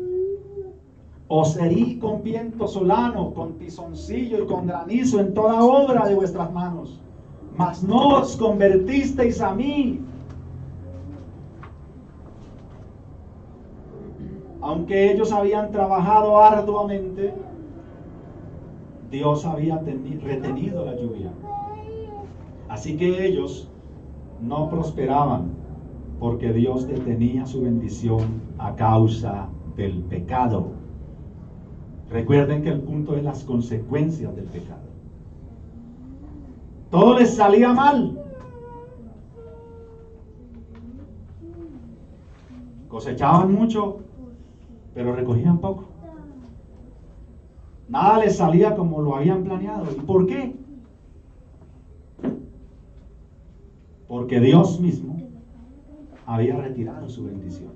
os herí con viento solano, con tizoncillo y con granizo en toda obra de vuestras manos, mas no os convertisteis a mí. Aunque ellos habían trabajado arduamente, Dios había retenido la lluvia. Así que ellos no prosperaban, porque Dios detenía su bendición a causa del pecado. Recuerden que el punto es las consecuencias del pecado. Todo les salía mal. Cosechaban mucho, pero recogían poco. Nada les salía como lo habían planeado. ¿Y por qué? Porque Dios mismo había retirado su bendición.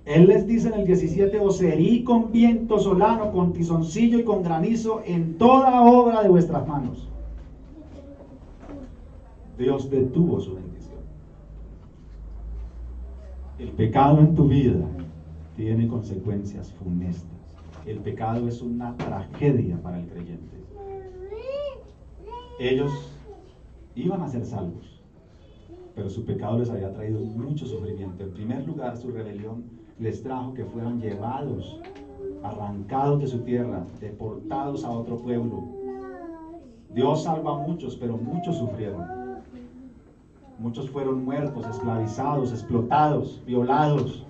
Él les dice en el 17: os herí con viento solano, con tizoncillo y con granizo en toda obra de vuestras manos. Dios detuvo su bendición. El pecado en tu vida tiene consecuencias funestas. El pecado es una tragedia para el creyente. Ellos iban a ser salvos, pero su pecado les había traído mucho sufrimiento. En primer lugar, su rebelión les trajo que fueran llevados, arrancados de su tierra, deportados a otro pueblo. Dios salva a muchos, pero muchos sufrieron. Muchos fueron muertos, esclavizados, explotados, violados.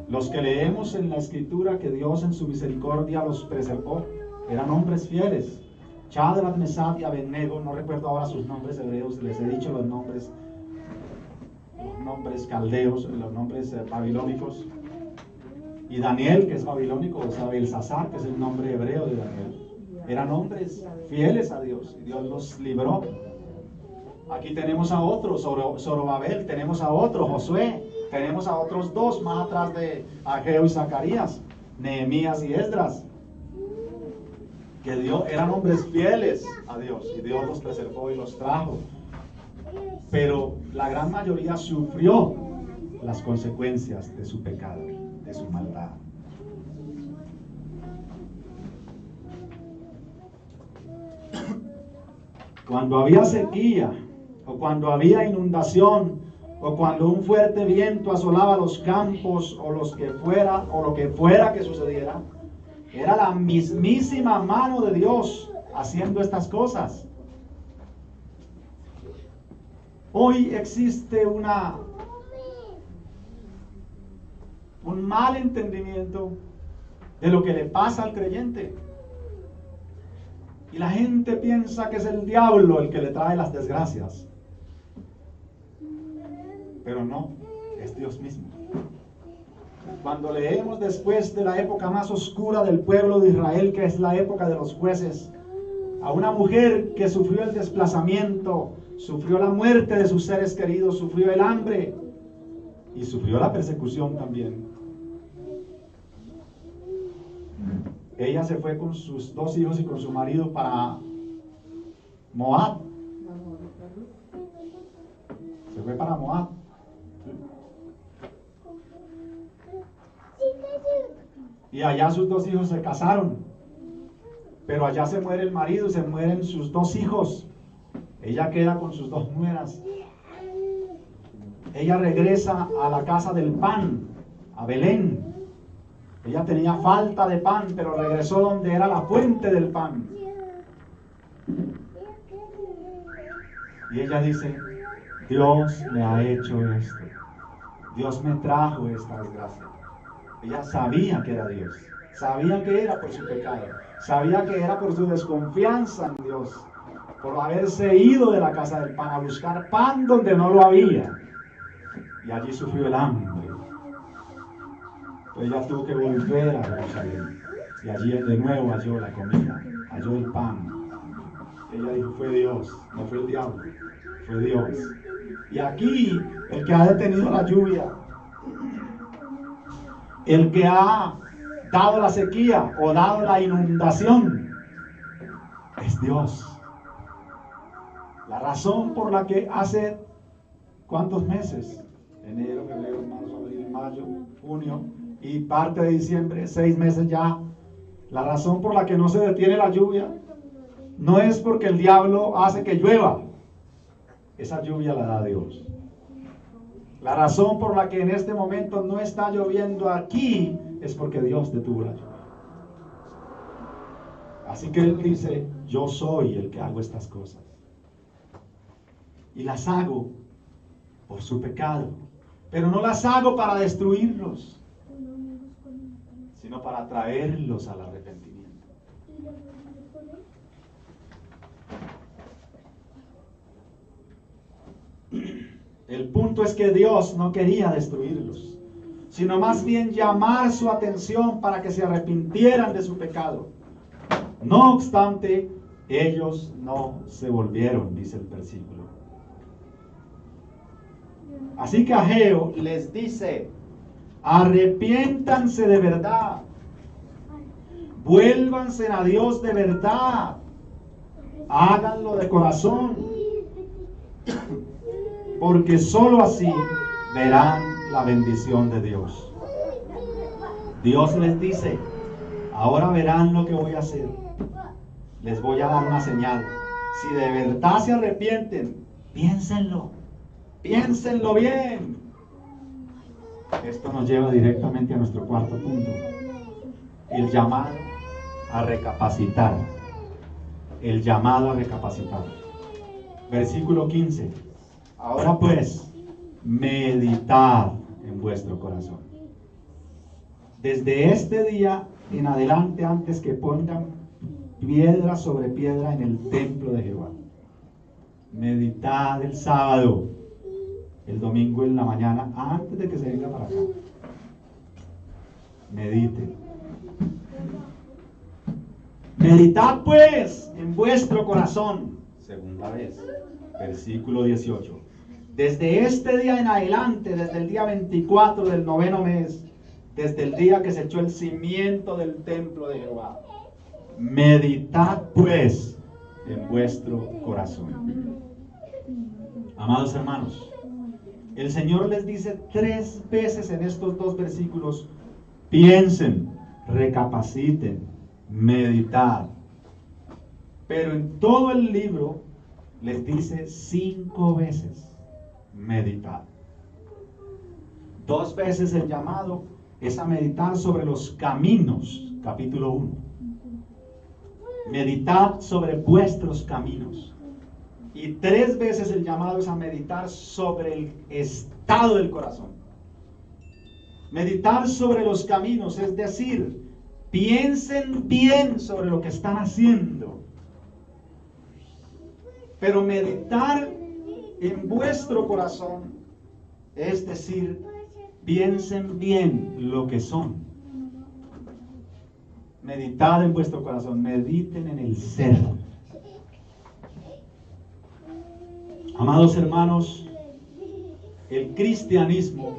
Los que leemos en la Escritura que Dios en su misericordia los preservó, eran hombres fieles. Shadrach, Mesach y Abednego, no recuerdo ahora sus nombres hebreos, les he dicho los nombres caldeos, los nombres babilónicos. Y Daniel, que es babilónico, o sea, Belsasar, que es el nombre hebreo de Daniel. Eran hombres fieles a Dios y Dios los libró. Aquí tenemos a otro, Zorobabel, tenemos a otro, Josué, tenemos a otros dos más atrás de Ageo y Zacarías, Nehemías y Esdras, que eran hombres fieles a Dios y Dios los preservó y los trajo. Pero la gran mayoría sufrió las consecuencias de su pecado, de su maldad. Cuando había sequía, o cuando había inundación, o cuando un fuerte viento asolaba los campos, o lo que fuera que sucediera, era la mismísima mano de Dios haciendo estas cosas. Hoy existe un mal entendimiento de lo que le pasa al creyente. Y la gente piensa que es el diablo el que le trae las desgracias. Pero no, es Dios mismo. Cuando leemos después de la época más oscura del pueblo de Israel, que es la época de los jueces, a una mujer que sufrió el desplazamiento, sufrió la muerte de sus seres queridos, sufrió el hambre y sufrió la persecución también. Ella se fue con sus dos hijos y con su marido para Moab. Se fue para Moab. Y allá sus dos hijos se casaron. Pero allá se muere el marido y se mueren sus dos hijos. Ella queda con sus dos nueras. Ella regresa a la casa del pan, a Belén. Ella tenía falta de pan, pero regresó donde era la fuente del pan. Y ella dice, Dios me ha hecho esto. Dios me trajo esta desgracia. Ella sabía que era Dios. Sabía que era por su pecado. Sabía que era por su desconfianza en Dios. Por haberse ido de la casa del pan a buscar pan donde no lo había. Y allí sufrió el hambre. Ella tuvo que volver a Jerusalén. Y allí de nuevo halló la comida, halló el pan. Ella dijo, fue Dios, no fue el diablo, fue Dios. Y aquí, el que ha detenido la lluvia, el que ha dado la sequía o dado la inundación, es Dios. La razón por la que hace, ¿cuántos meses? Enero, febrero, marzo, abril, mayo, junio y parte de diciembre, 6 meses ya. La razón por la que no se detiene la lluvia no es porque el diablo hace que llueva. Esa lluvia la da Dios. La razón por la que en este momento no está lloviendo aquí es porque Dios detuvo la lluvia. Así que Él dice, yo soy el que hago estas cosas. Y las hago por su pecado. Pero no las hago para destruirlos, sino para traerlos al arrepentimiento. El punto es que Dios no quería destruirlos, sino más bien llamar su atención para que se arrepintieran de su pecado. No obstante, ellos no se volvieron, dice el versículo. Así que Ageo les dice, arrepiéntanse de verdad, vuélvanse a Dios de verdad, háganlo de corazón, porque sólo así verán la bendición de Dios. Dios les dice, ahora verán lo que voy a hacer. Les voy a dar una señal. Si de verdad se arrepienten, piénsenlo bien. Esto nos lleva directamente a nuestro cuarto punto. El llamado a recapacitar. El llamado a recapacitar. Versículo 15. Ahora pues, meditad en vuestro corazón. Desde este día en adelante, antes que pongan piedra sobre piedra en el templo de Jehová. Meditad el sábado, el domingo en la mañana, antes de que se venga para acá. Mediten. Meditad pues en vuestro corazón. Segunda vez, versículo 18. Desde este día en adelante, desde el día 24 del 9º mes, desde el día que se echó el cimiento del templo de Jehová. Meditad pues en vuestro corazón. Amados hermanos, el Señor les dice 3 veces en estos 2 versículos, piensen, recapaciten, meditad. Pero en todo el libro les dice 5 veces, meditad. 2 veces el llamado es a meditar sobre los caminos, capítulo 1. Meditad sobre vuestros caminos. Y 3 veces el llamado es a meditar sobre el estado del corazón. Meditar sobre los caminos, es decir, piensen bien sobre lo que están haciendo. Pero meditar en vuestro corazón, es decir, piensen bien lo que son. Meditad en vuestro corazón, mediten en el ser. Amados hermanos, el cristianismo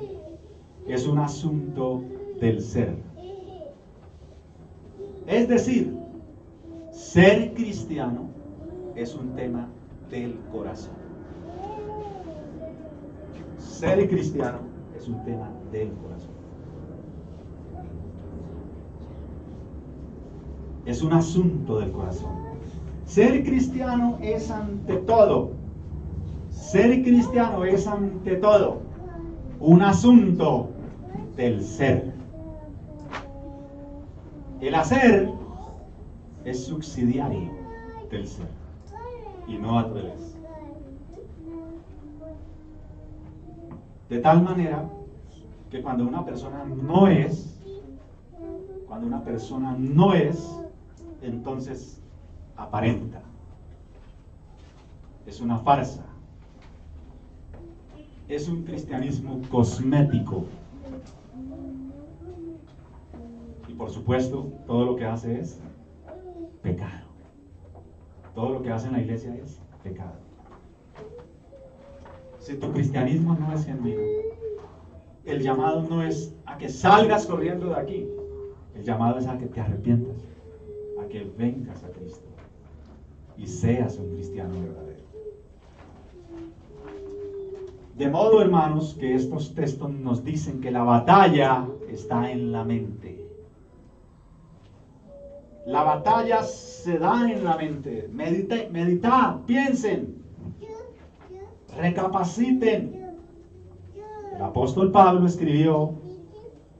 es un asunto del ser. Es decir, ser cristiano es un tema del corazón. Ser cristiano es un tema del corazón. Es un asunto del corazón. Ser cristiano es ante todo. Ser cristiano es ante todo un asunto del ser. El hacer es subsidiario del ser y no al revés. De tal manera que cuando una persona no es, entonces aparenta. Es una farsa. Es un cristianismo cosmético. Y por supuesto, todo lo que hace es pecado. Todo lo que hace en la iglesia es pecado. Si tu cristianismo no es genuino, el llamado no es a que salgas corriendo de aquí. El llamado es a que te arrepientas, a que vengas a Cristo y seas un cristiano verdadero. De modo, hermanos, que estos textos nos dicen que la batalla está en la mente. La batalla se da en la mente. Meditad, piensen, recapaciten. El apóstol Pablo escribió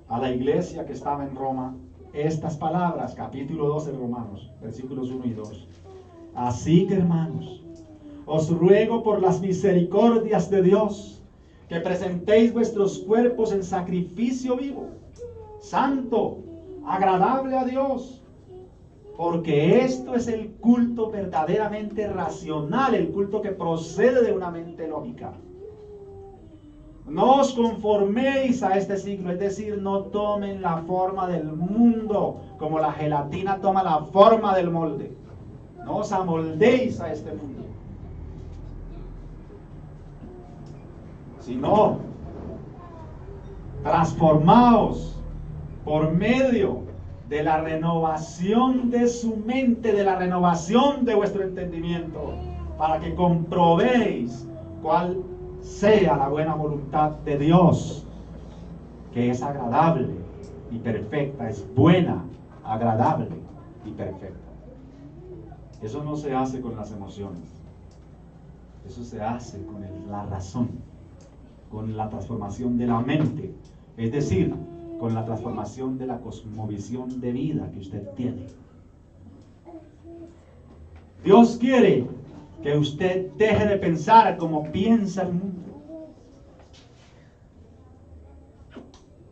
a la iglesia que estaba en Roma estas palabras, capítulo 12 de Romanos, versículos 1 y 2. Así que, hermanos, os ruego por las misericordias de Dios que presentéis vuestros cuerpos en sacrificio vivo, santo, agradable a Dios, porque esto es el culto verdaderamente racional, el culto que procede de una mente lógica. No os conforméis a este siglo, es decir, no tomen la forma del mundo, como la gelatina toma la forma del molde. No os amoldéis a este mundo, sino transformaos por medio de la renovación de su mente, de la renovación de vuestro entendimiento, para que comprobéis cuál sea la buena voluntad de Dios, que es agradable y perfecta, es buena, agradable y perfecta. Eso no se hace con las emociones, eso se hace con la razón, con la transformación de la mente, es decir, con la transformación de la cosmovisión de vida que usted tiene. Dios quiere que usted deje de pensar como piensa el mundo.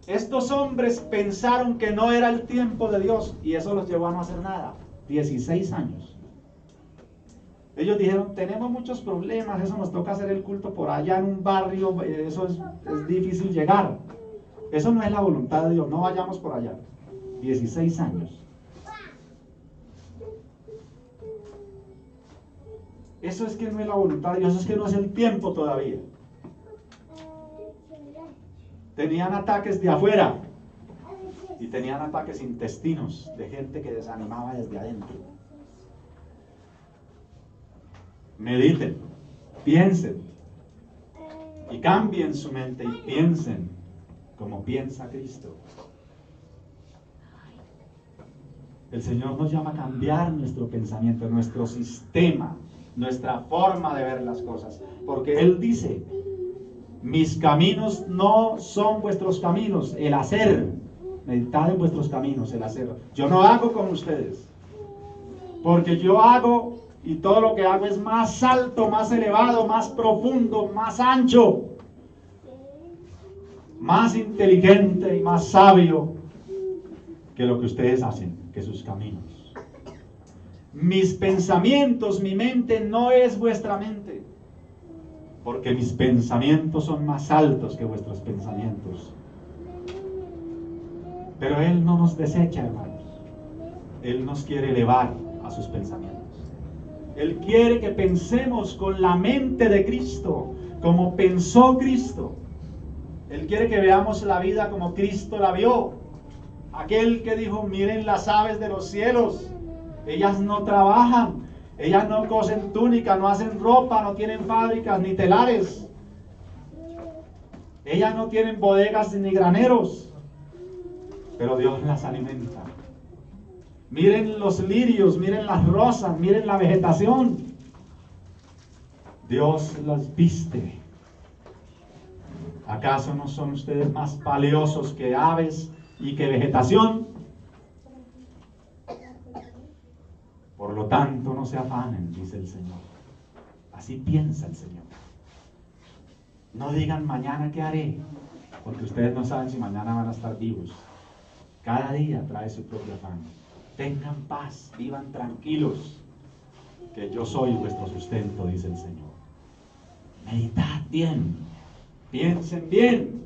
Estos hombres pensaron que no era el tiempo de Dios y eso los llevó a no hacer nada. 16 años. Ellos dijeron, tenemos muchos problemas, eso nos toca hacer el culto por allá en un barrio, eso es difícil llegar. Eso no es la voluntad de Dios, no vayamos por allá. 16 años. Eso es que no es la voluntad de Dios, eso es que no es el tiempo todavía. Tenían ataques de afuera y tenían ataques intestinos de gente que desanimaba desde adentro. Mediten, piensen y cambien su mente y piensen como piensa Cristo. El Señor nos llama a cambiar nuestro pensamiento, nuestro sistema, nuestra forma de ver las cosas, porque Él dice, mis caminos no son vuestros caminos, el hacer, meditad en vuestros caminos, el hacer. Yo no hago como ustedes, porque yo hago y todo lo que hago es más alto, más elevado, más profundo, más ancho, más inteligente y más sabio que lo que ustedes hacen, que sus caminos. Mis pensamientos, mi mente no es vuestra mente, porque mis pensamientos son más altos que vuestros pensamientos. Pero Él no nos desecha, hermanos. Él nos quiere elevar a sus pensamientos. Él quiere que pensemos con la mente de Cristo, como pensó Cristo. Él quiere que veamos la vida como Cristo la vio. Aquel que dijo, miren las aves de los cielos, ellas no trabajan, ellas no cosen túnica, no hacen ropa, no tienen fábricas ni telares. Ellas no tienen bodegas ni graneros, pero Dios las alimenta. Miren los lirios, miren las rosas, miren la vegetación. Dios las viste. ¿Acaso no son ustedes más valiosos que aves y que vegetación? Por lo tanto, no se afanen, dice el Señor. Así piensa el Señor. No digan mañana qué haré, porque ustedes no saben si mañana van a estar vivos. Cada día trae su propio afán. Tengan paz, vivan tranquilos, que yo soy vuestro sustento, dice el Señor. Meditad bien, piensen bien.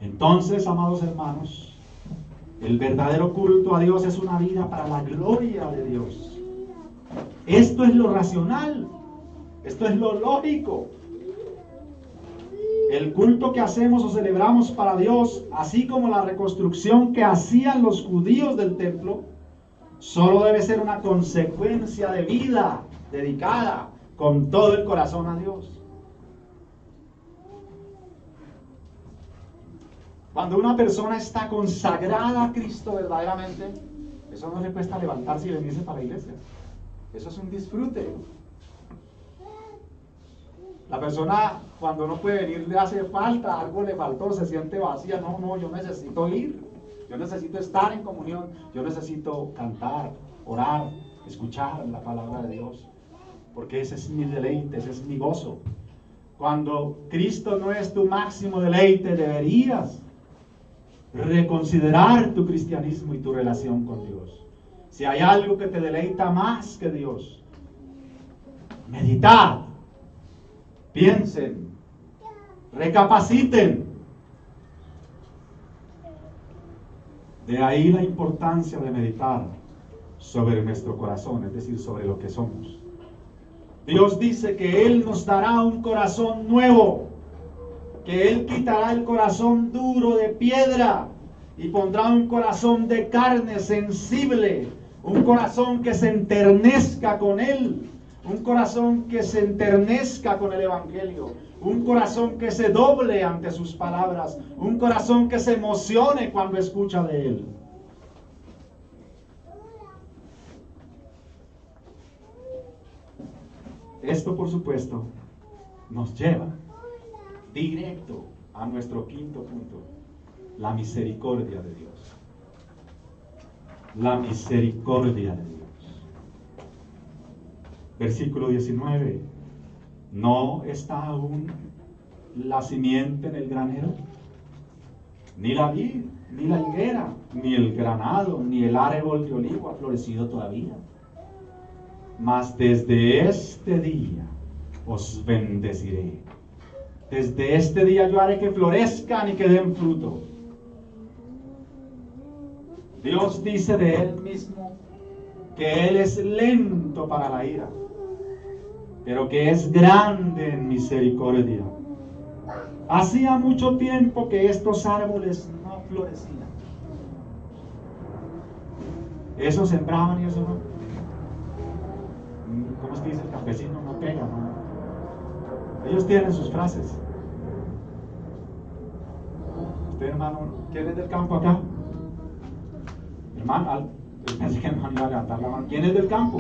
Entonces, amados hermanos, el verdadero culto a Dios es una vida para la gloria de Dios. Esto es lo racional, esto es lo lógico. El culto que hacemos o celebramos para Dios, así como la reconstrucción que hacían los judíos del templo, solo debe ser una consecuencia de vida dedicada con todo el corazón a Dios. Cuando una persona está consagrada a Cristo verdaderamente, eso no le cuesta levantarse y venirse para la iglesia. Eso es un disfrute. La persona, cuando no puede venir, le hace falta, algo le faltó, se siente vacía. No, yo necesito ir. Yo necesito estar en comunión. Yo necesito cantar, orar, escuchar la palabra de Dios. Porque ese es mi deleite, ese es mi gozo. Cuando Cristo no es tu máximo deleite, deberías reconsiderar tu cristianismo y tu relación con Dios. Si hay algo que te deleita más que Dios, meditad, piensen, recapaciten. De ahí la importancia de meditar sobre nuestro corazón, es decir, sobre lo que somos. Dios dice que Él nos dará un corazón nuevo, que Él quitará el corazón duro de piedra y pondrá un corazón de carne sensible, un corazón que se enternezca con Él, un corazón que se enternezca con el Evangelio, un corazón que se doble ante sus palabras, un corazón que se emocione cuando escucha de Él. Esto, por supuesto, nos lleva directo a nuestro quinto punto: la misericordia de Dios. La misericordia de Dios. Versículo 19. ¿No está aún la simiente en el granero? Ni la vid, ni la higuera, ni el granado, ni el árbol de olivo ha florecido todavía. Mas desde este día os bendeciré. Desde este día yo haré que florezcan y que den fruto. Dios dice de Él mismo que Él es lento para la ira, pero que es grande en misericordia. Hacía mucho tiempo que estos árboles no florecían. Eso sembraban y eso no. ¿Cómo se dice? El campesino no pega, ¿no? Ellos tienen sus frases. Usted, hermano, ¿quién es del campo acá? Hermano, pensé que hermano iba a levantar la mano. ¿Quién es del campo?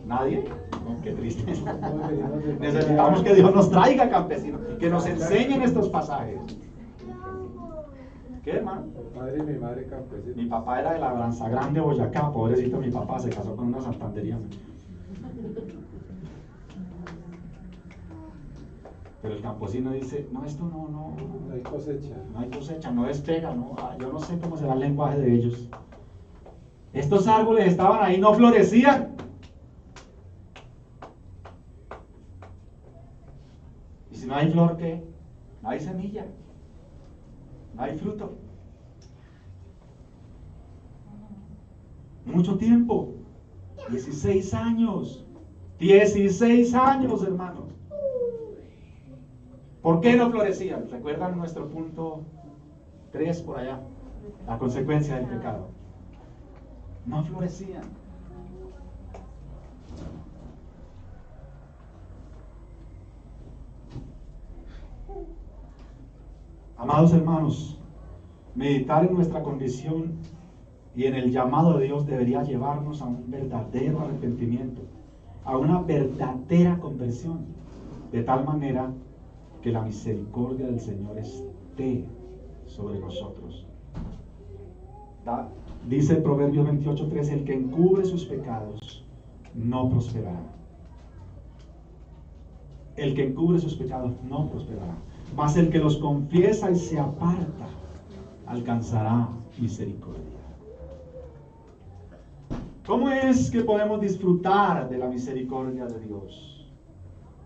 ¿Nadie? Oh, qué tristeza. Necesitamos que Dios nos traiga campesinos, que nos enseñen estos pasajes. ¿Qué, hermano? Mi padre y mi madre campesinos. Mi papá era de la Labranza Grande, Boyacá. Pobrecito mi papá, se casó con una santandería. Pero el campesino dice, no, esto no hay cosecha. No hay cosecha, no despega, no, yo no sé cómo será el lenguaje de ellos. Estos árboles estaban ahí, no florecían. Y si no hay flor, ¿qué? No hay semilla, no hay fruto. Mucho tiempo, 16 años, 16 años, hermanos. ¿Por qué no florecían? ¿Recuerdan nuestro punto 3 por allá? La consecuencia del pecado. No florecían. Amados hermanos, meditar en nuestra condición y en el llamado de Dios debería llevarnos a un verdadero arrepentimiento, a una verdadera conversión, de tal manera que la misericordia del Señor esté sobre nosotros. Dice el Proverbios 28:13, el que encubre sus pecados no prosperará. El que encubre sus pecados no prosperará, mas el que los confiesa y se aparta alcanzará misericordia. ¿Cómo es que podemos disfrutar de la misericordia de Dios?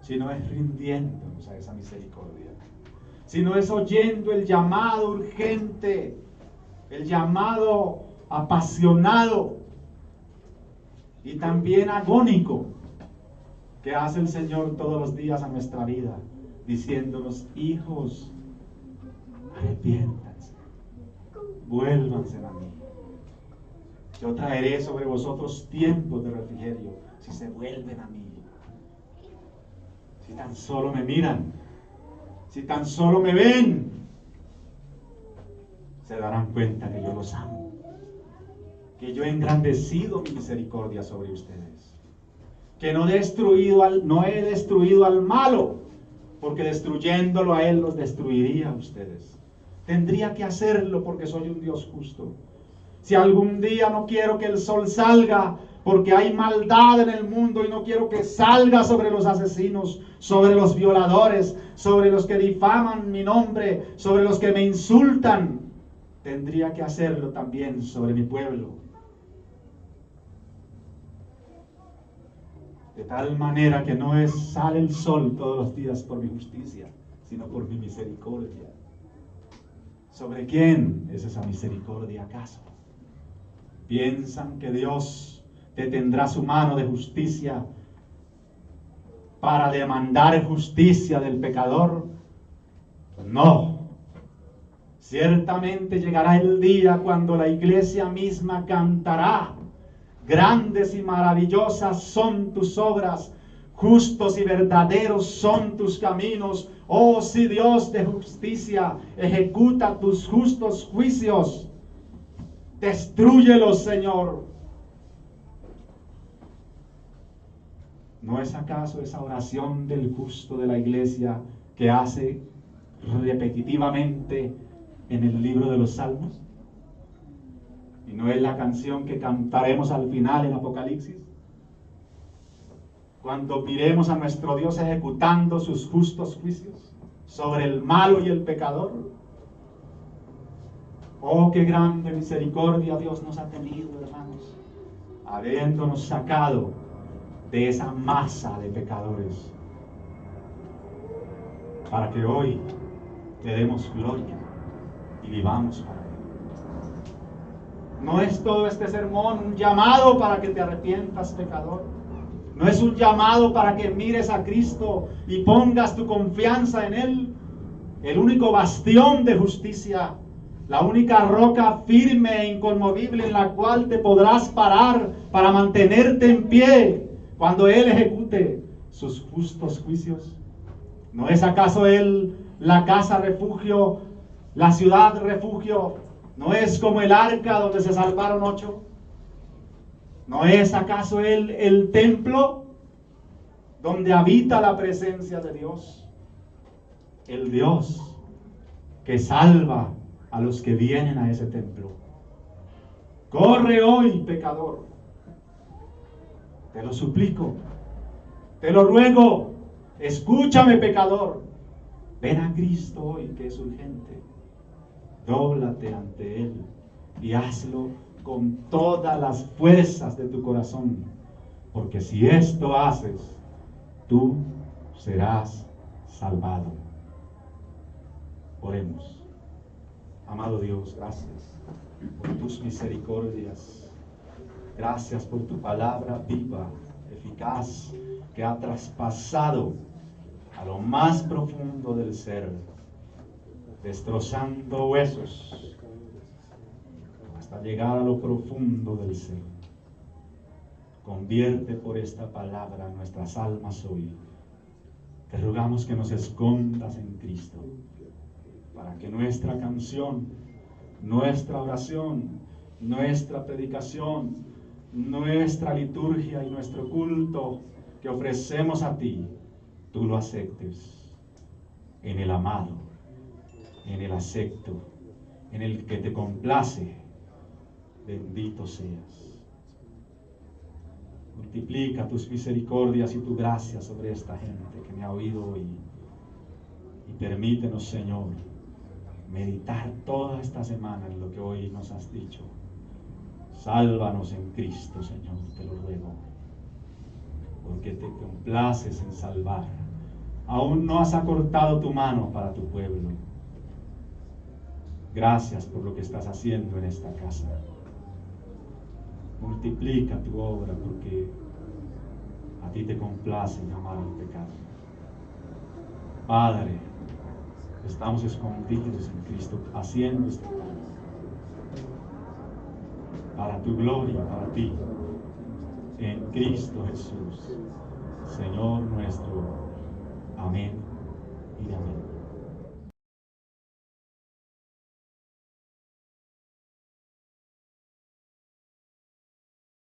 Si no es rindiéndonos a esa misericordia, si no es oyendo el llamado urgente, el llamado apasionado y también agónico que hace el Señor todos los días a nuestra vida, diciéndonos: hijos, arrepiéntanse, vuélvanse a mí. Yo traeré sobre vosotros tiempos de refrigerio si se vuelven a mí. Si tan solo me miran, si tan solo me ven, se darán cuenta que yo los amo, que yo he engrandecido mi misericordia sobre ustedes, que no he destruido al malo, porque destruyéndolo a él los destruiría a ustedes. Tendría que hacerlo porque soy un Dios justo. Si algún día no quiero que el sol salga, porque hay maldad en el mundo y no quiero que salga sobre los asesinos, sobre los violadores, sobre los que difaman mi nombre, sobre los que me insultan, tendría que hacerlo también sobre mi pueblo. De tal manera que no sale el sol todos los días por mi justicia, sino por mi misericordia. ¿Sobre quién es esa misericordia acaso? ¿Piensan que Dios detendrá su mano de justicia para demandar justicia del pecador? No. Ciertamente llegará el día cuando la iglesia misma cantará: grandes y maravillosas son tus obras, justos y verdaderos son tus caminos. Oh, si Dios de justicia ejecuta tus justos juicios, destrúyelos, Señor. ¿No es acaso esa oración del justo de la iglesia que hace repetitivamente en el libro de los Salmos? ¿Y no es la canción que cantaremos al final en Apocalipsis? Cuando miremos a nuestro Dios ejecutando sus justos juicios sobre el malo y el pecador. Oh, qué grande misericordia Dios nos ha tenido, hermanos, habiéndonos sacado de esa masa de pecadores, para que hoy le demos gloria y vivamos para Él. ¿No es todo este sermón un llamado para que te arrepientas, pecador? ¿No es un llamado para que mires a Cristo y pongas tu confianza en Él? El único bastión de justicia, la única roca firme e inconmovible en la cual te podrás parar para mantenerte en pie cuando Él ejecute sus justos juicios. ¿No es acaso Él la casa refugio, la ciudad refugio? ¿No es como el arca donde se salvaron 8? ¿No es acaso Él el templo donde habita la presencia de Dios? El Dios que salva a los que vienen a ese templo. Corre hoy, pecador. Te lo suplico, te lo ruego. Escúchame, pecador. Ven a Cristo hoy, que es urgente. Dóblate ante Él y hazlo con todas las fuerzas de tu corazón, porque si esto haces, tú serás salvado. Oremos. Amado Dios, gracias por tus misericordias. Gracias por tu palabra viva, eficaz, que ha traspasado a lo más profundo del ser, destrozando huesos hasta llegar a lo profundo del ser. Convierte por esta palabra nuestras almas hoy. Te rogamos que nos escondas en Cristo, para que nuestra canción, nuestra oración, nuestra predicación, nuestra liturgia y nuestro culto que ofrecemos a ti, tú lo aceptes en el amado, en el acepto, en el que te complace. Bendito seas. Multiplica tus misericordias y tu gracia sobre esta gente que me ha oído hoy. Y permítenos, Señor, meditar toda esta semana en lo que hoy nos has dicho. Sálvanos en Cristo, Señor, te lo ruego, porque te complaces en salvar. Aún no has acortado tu mano para tu pueblo. Gracias por lo que estás haciendo en esta casa. Multiplica tu obra, porque a ti te complace llamar al pecado. Padre, estamos escondidos en Cristo, haciendo este plan para tu gloria, para ti, en Cristo Jesús, Señor nuestro. Amén y amén.